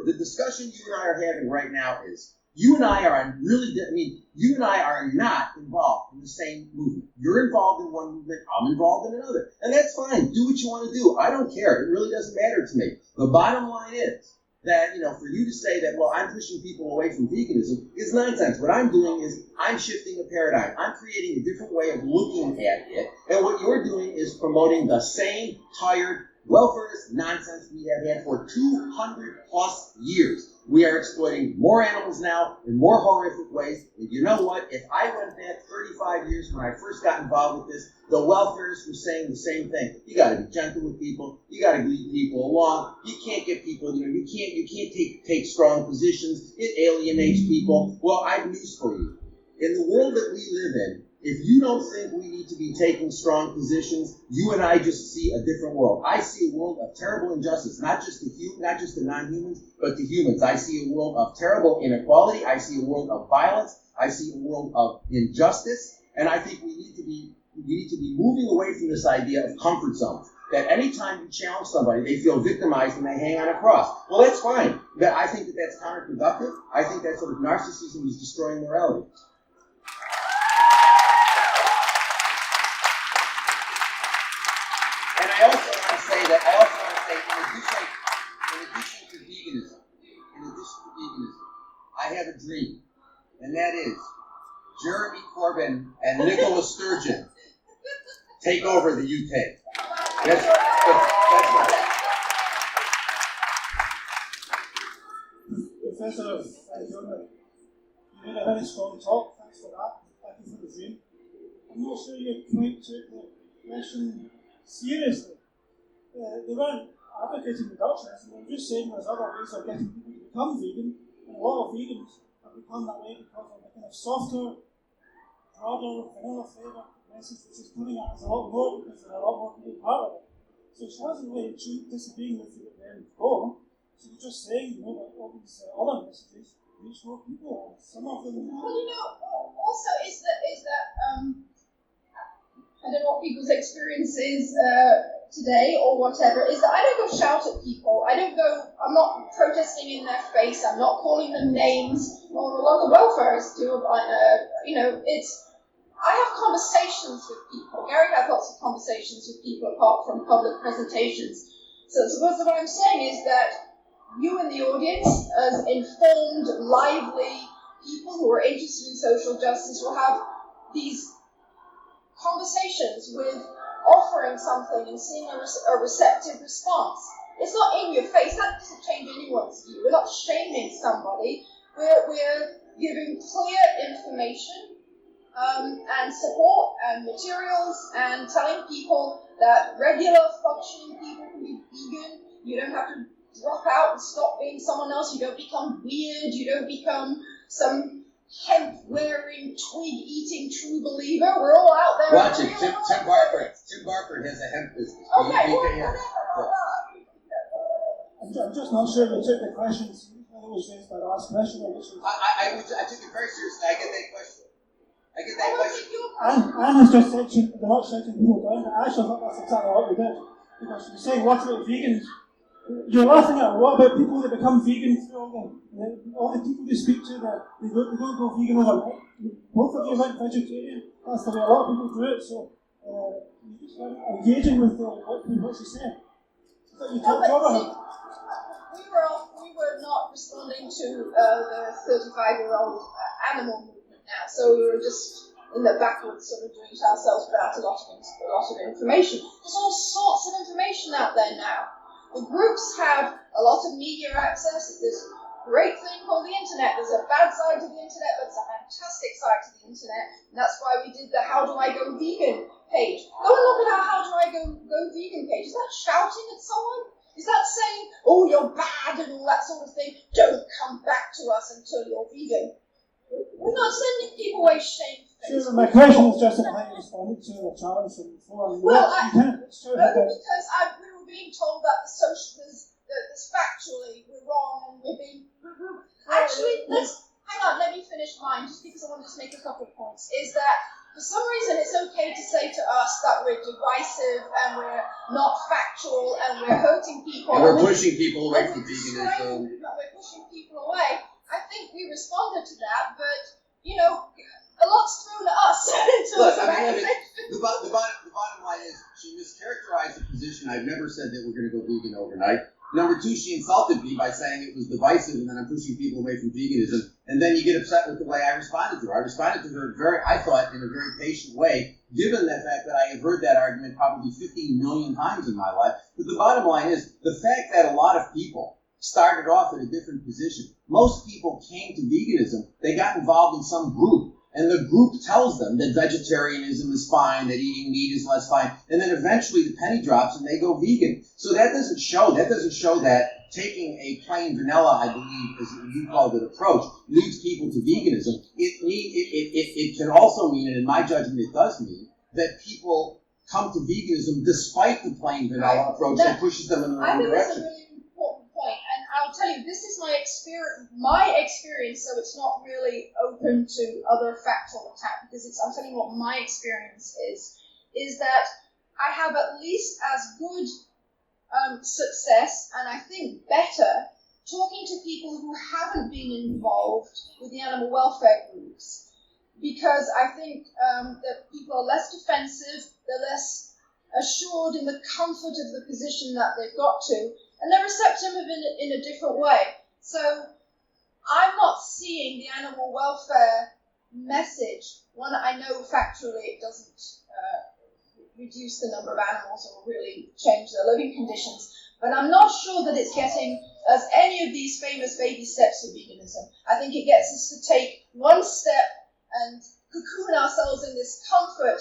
B: The discussion you and I are having right now is, you and I are not involved in the same movement. You're involved in one movement, I'm involved in another. And that's fine. Do what you want to do. I don't care. It really doesn't matter to me. The bottom line is that, for you to say that, well, I'm pushing people away from veganism is nonsense. What I'm doing is I'm shifting a paradigm. I'm creating a different way of looking at it. And what you're doing is promoting the same tired, welfarist nonsense we have had for 200 plus years. We are exploiting more animals now in more horrific ways. And you know what? If I went back 35 years when I first got involved with this, the welfarists were saying the same thing. You got to be gentle with people. You got to lead people along. You can't get people. You can't take strong positions. It alienates people. Well, I have news for you. In the world that we live in, if you don't think we need to be taking strong positions, you and I just see a different world. I see a world of terrible injustice, not just to non-humans, but to humans. I see a world of terrible inequality. I see a world of violence. I see a world of injustice. And I think we need to be moving away from this idea of comfort zones. That anytime you challenge somebody, they feel victimized and they hang on a cross. Well, that's fine. But I think that's counterproductive. I think that sort of narcissism is destroying morality. And I also want to say, in addition to veganism, I have a dream, and that is Jeremy Corbyn and Nicola Sturgeon take over the UK. That's right.
C: Professor, you made a very strong talk. Thanks for that. Thank you for the dream.
G: I'm not sure you quite took the question seriously. They weren't advocating reductionism, they were just saying there's other ways of getting people to become vegan, and a lot of vegans have become that way because of the kind of softer, broader, vanilla flavour message which is coming at us a lot more because there are a lot more people part of it. So she wasn't really disagreeing with you at the end before. She was just saying, that all these other messages reach more people. Some of them.
E: Well, also is that I don't know what people's experience is today or whatever. Is that I don't go shout at people. I'm not protesting in their face. I'm not calling them names. Or a lot of welfareists do. I have conversations with people. Gary has lots of conversations with people apart from public presentations. So suppose what I'm saying is that you in the audience, as informed, lively people who are interested in social justice, will have these conversations with offering something and seeing a receptive response. It's not in your face. That doesn't change anyone's view. We're not shaming somebody. We're giving clear information and support and materials and telling people that regular functioning people can be vegan. You don't have to drop out and stop being someone else. You don't become weird. You don't become some hemp-wearing, twig-eating true believer. We're all out there.
B: Watch it. Tim Barker has a hemp business.
E: Okay, whatever.
G: I'm just not sure you took the question. That was raised by the last question.
B: I took it very seriously. I get that question.
G: Anne has just said they're not shutting people down, but I actually thought that's exactly what we did. Because you're saying, what about vegans? You're laughing at what about people that become vegan through all the people they speak to, they don't go vegan overnight. Both of you went vegetarian. That's the way a lot of people do it, so you just weren't engaging with what she's saying. So you talked over her.
E: We were not responding to the 35-year-old animal movement now, so we were just in the backwards sort of doing it ourselves without a lot of information. There's all sorts of information out there now. The groups have a lot of media access. There's this great thing called the internet. There's a bad side to the internet, but it's a fantastic side to the internet. And that's why we did the How Do I Go Vegan page. Go and look at our How Do I Go Vegan page. Is that shouting at someone? Is that saying, oh, you're bad and all that sort of thing? Don't come back to us until you're vegan. We're not sending people away shamefaced.
G: Sure, my question is just if I responded to a challenge from before.
E: Well,
G: because
E: we were being told that this factually we're wrong and we're being. Actually, hang on. Let me finish mine, just because I want to just make a couple of points. Is that for some reason it's okay to say to us that we're divisive and we're not factual and we're hurting people.
B: And we're pushing people away from veganism.
E: We're pushing people away. I think we responded to that, but a lot's thrown at us.
B: Look, the bottom line is she mischaracterized the position. I've never said that we're going to go vegan overnight. Number two, she insulted me by saying it was divisive and that I'm pushing people away from veganism. And then you get upset with the way I responded to her. I responded to her I thought, in a very patient way, given the fact that I have heard that argument probably 15 million times in my life. But the bottom line is the fact that a lot of people started off in a different position. Most people came to veganism. They got involved in some group. And the group tells them that vegetarianism is fine, that eating meat is less fine, and then eventually the penny drops and they go vegan. So that doesn't show that taking a plain vanilla, I believe, as you called it, approach leads people to veganism. It can also mean, and in my judgment it does mean, that people come to veganism despite the plain vanilla approach that pushes them in the wrong direction.
E: That's a really important point, and I'll tell you, this is my experience, so it's not really open to other factual attack, because I'm telling you what my experience is that I have at least as good success, and I think better, talking to people who haven't been involved with the animal welfare groups, because I think that people are less defensive, they're less assured in the comfort of the position that they've got to, and they're receptive in a different way. So I'm not seeing the animal welfare message. One, I know factually it doesn't reduce the number of animals or really change their living conditions, but I'm not sure that it's getting us any of these famous baby steps of veganism. I think it gets us to take one step and cocoon ourselves in this comfort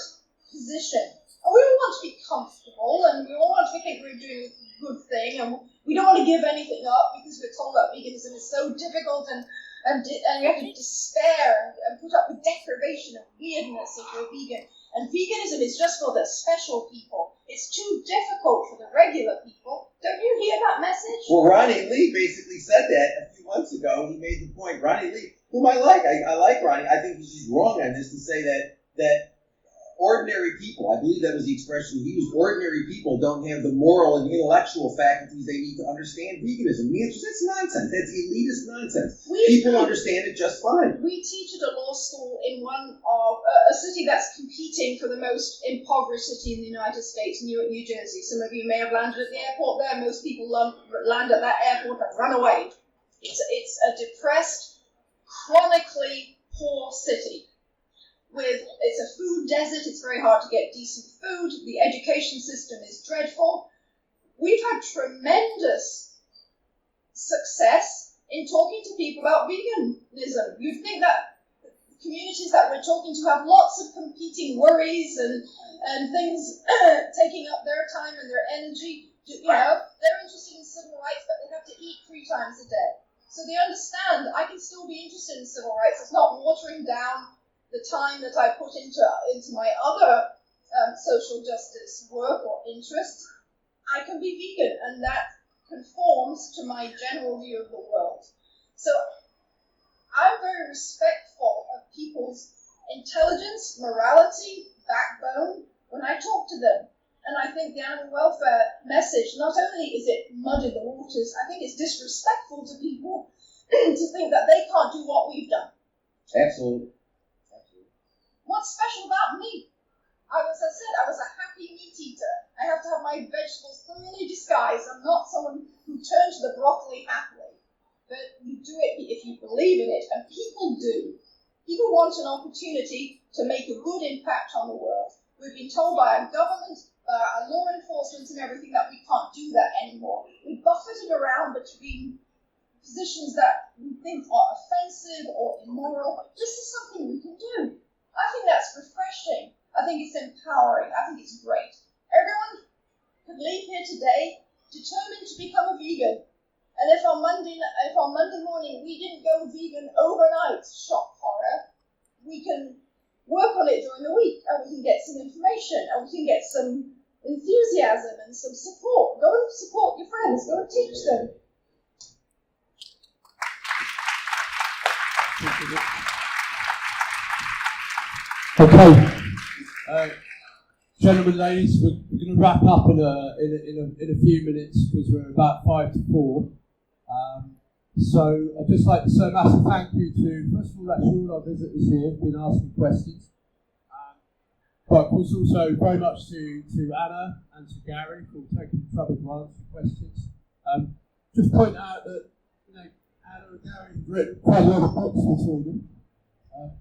E: position. And we all want to be comfortable, and we all want to think we're doing a good thing, and we don't want to give anything up because we're told that veganism is so difficult, and we have to despair and put up with deprivation and weirdness if we're vegan. And veganism is just for the special people. It's too difficult for the regular people. Don't you hear that message?
B: Well, Ronnie Lee basically said that a few months ago. He made the point. Ronnie Lee, whom I like. I like Ronnie. I think he's wrong on this to say that ordinary people, I believe that was the expression he used, ordinary people don't have the moral and intellectual faculties they need to understand veganism. The answer is that's nonsense. That's elitist nonsense. People understand it just fine.
E: We teach at a law school in one of a city that's competing for the most impoverished city in the United States, Newark, New Jersey. Some of you may have landed at the airport there. Most people land at that airport and run away. It's a depressed, chronically poor city. It's a food desert, it's very hard to get decent food, the education system is dreadful. We've had tremendous success in talking to people about veganism. You'd think that the communities that we're talking to have lots of competing worries and things taking up their time and their energy. You know, they're interested in civil rights, but they have to eat 3 times a day. So they understand I can still be interested in civil rights. It's not watering down the time that I put into my other social justice work or interests. I can be vegan, and that conforms to my general view of the world. So I'm very respectful of people's intelligence, morality, backbone when I talk to them. And I think the animal welfare message, not only is it muddy the waters, I think it's disrespectful to people to think that they can't do what we've done.
B: Absolutely.
E: What's special about meat? I was a happy meat eater. I have to have my vegetables thoroughly disguised. I'm not someone who turns to the broccoli happily. But you do it if you believe in it, and people do. People want an opportunity to make a good impact on the world. We've been told by our government, our law enforcement and everything that we can't do that anymore. We're buffeted around between positions that we think are offensive or immoral. This is something we can do. I think that's refreshing. I think it's empowering. I think it's great. Everyone could leave here today determined to become a vegan. And if on Monday morning we didn't go vegan overnight, shock horror, we can work on it during the week, and we can get some information, and we can get some enthusiasm and some support. Go and support your friends. Go and teach them.
C: Okay, gentlemen, ladies, we're going to wrap up in a few minutes because we're about 5 to 4. So I'd just like to say a massive thank you to, first of all, actually all our visitors here who've been asking questions, but of course also very much to Anna and to Gary for taking the trouble to answer questions. Just point out that Anna and Gary have written quite a lot of books between them.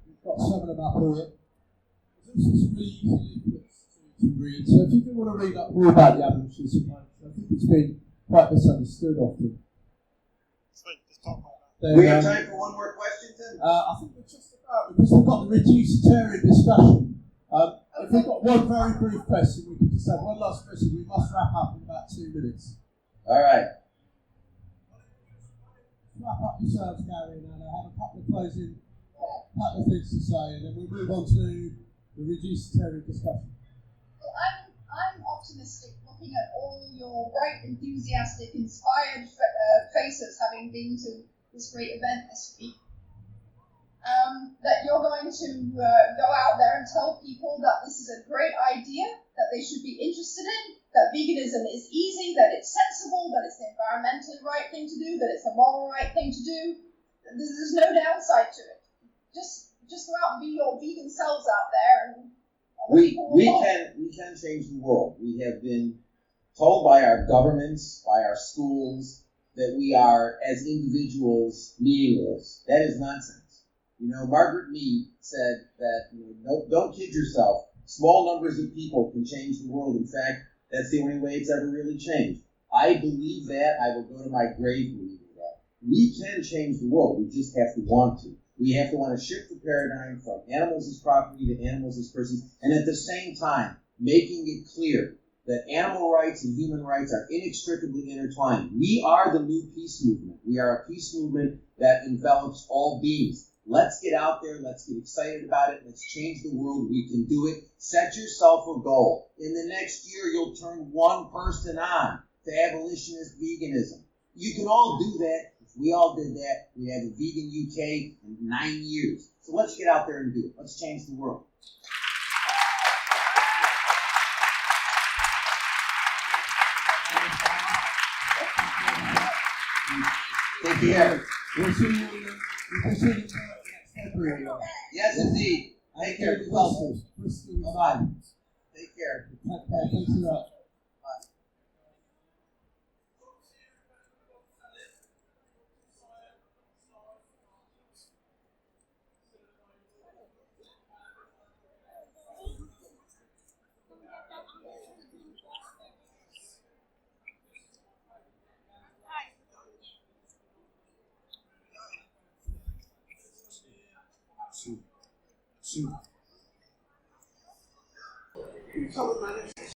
C: We've got some of them up here. This is really easy leaflets to read, so if you do want to read up more about the Abolition Society, I think it's been quite misunderstood often.
B: Then, we have time for one more question, Tim?
C: I think we're just about, because we've got the reducitarian discussion. If we've got one very brief question, we can just have one last question. We must wrap up in about 2 minutes.
B: All right.
C: Wrap up yourselves, Gary and Anna. Have a couple of things to say, and then we'll move on to the reducitarian discussion.
E: Well, I'm optimistic looking at all your bright, enthusiastic, inspired faces having been to this great event this week. That you're going to go out there and tell people that this is a great idea, that they should be interested in, that veganism is easy, that it's sensible, that it's the environmentally right thing to do, that it's the moral right thing to do. There's no downside to it. Just go out and be your vegan selves out there, and
B: we can change the world. We have been told by our governments, by our schools, that we are as individuals meaningless. That is nonsense. Margaret Mead said that don't kid yourself. Small numbers of people can change the world. In fact, that's the only way it's ever really changed. I believe that. I will go to my grave believing that. We can change the world. We just have to want to. We have to want to shift the paradigm from animals as property to animals as persons, and at the same time, making it clear that animal rights and human rights are inextricably intertwined. We are the new peace movement. We are a peace movement that envelops all beings. Let's get out there. Let's get excited about it. Let's change the world. We can do it. Set yourself a goal. In the next year, you'll turn one person on to abolitionist veganism. You can all do that. If we all did that, we'd have a vegan UK in 9 years. So let's get out there and do it. Let's change the world. Take care.
C: We'll see you next February.
B: Yes, indeed. Take care. Be well. Bye-bye. Take care.
C: Thanks a lot.
D: Two.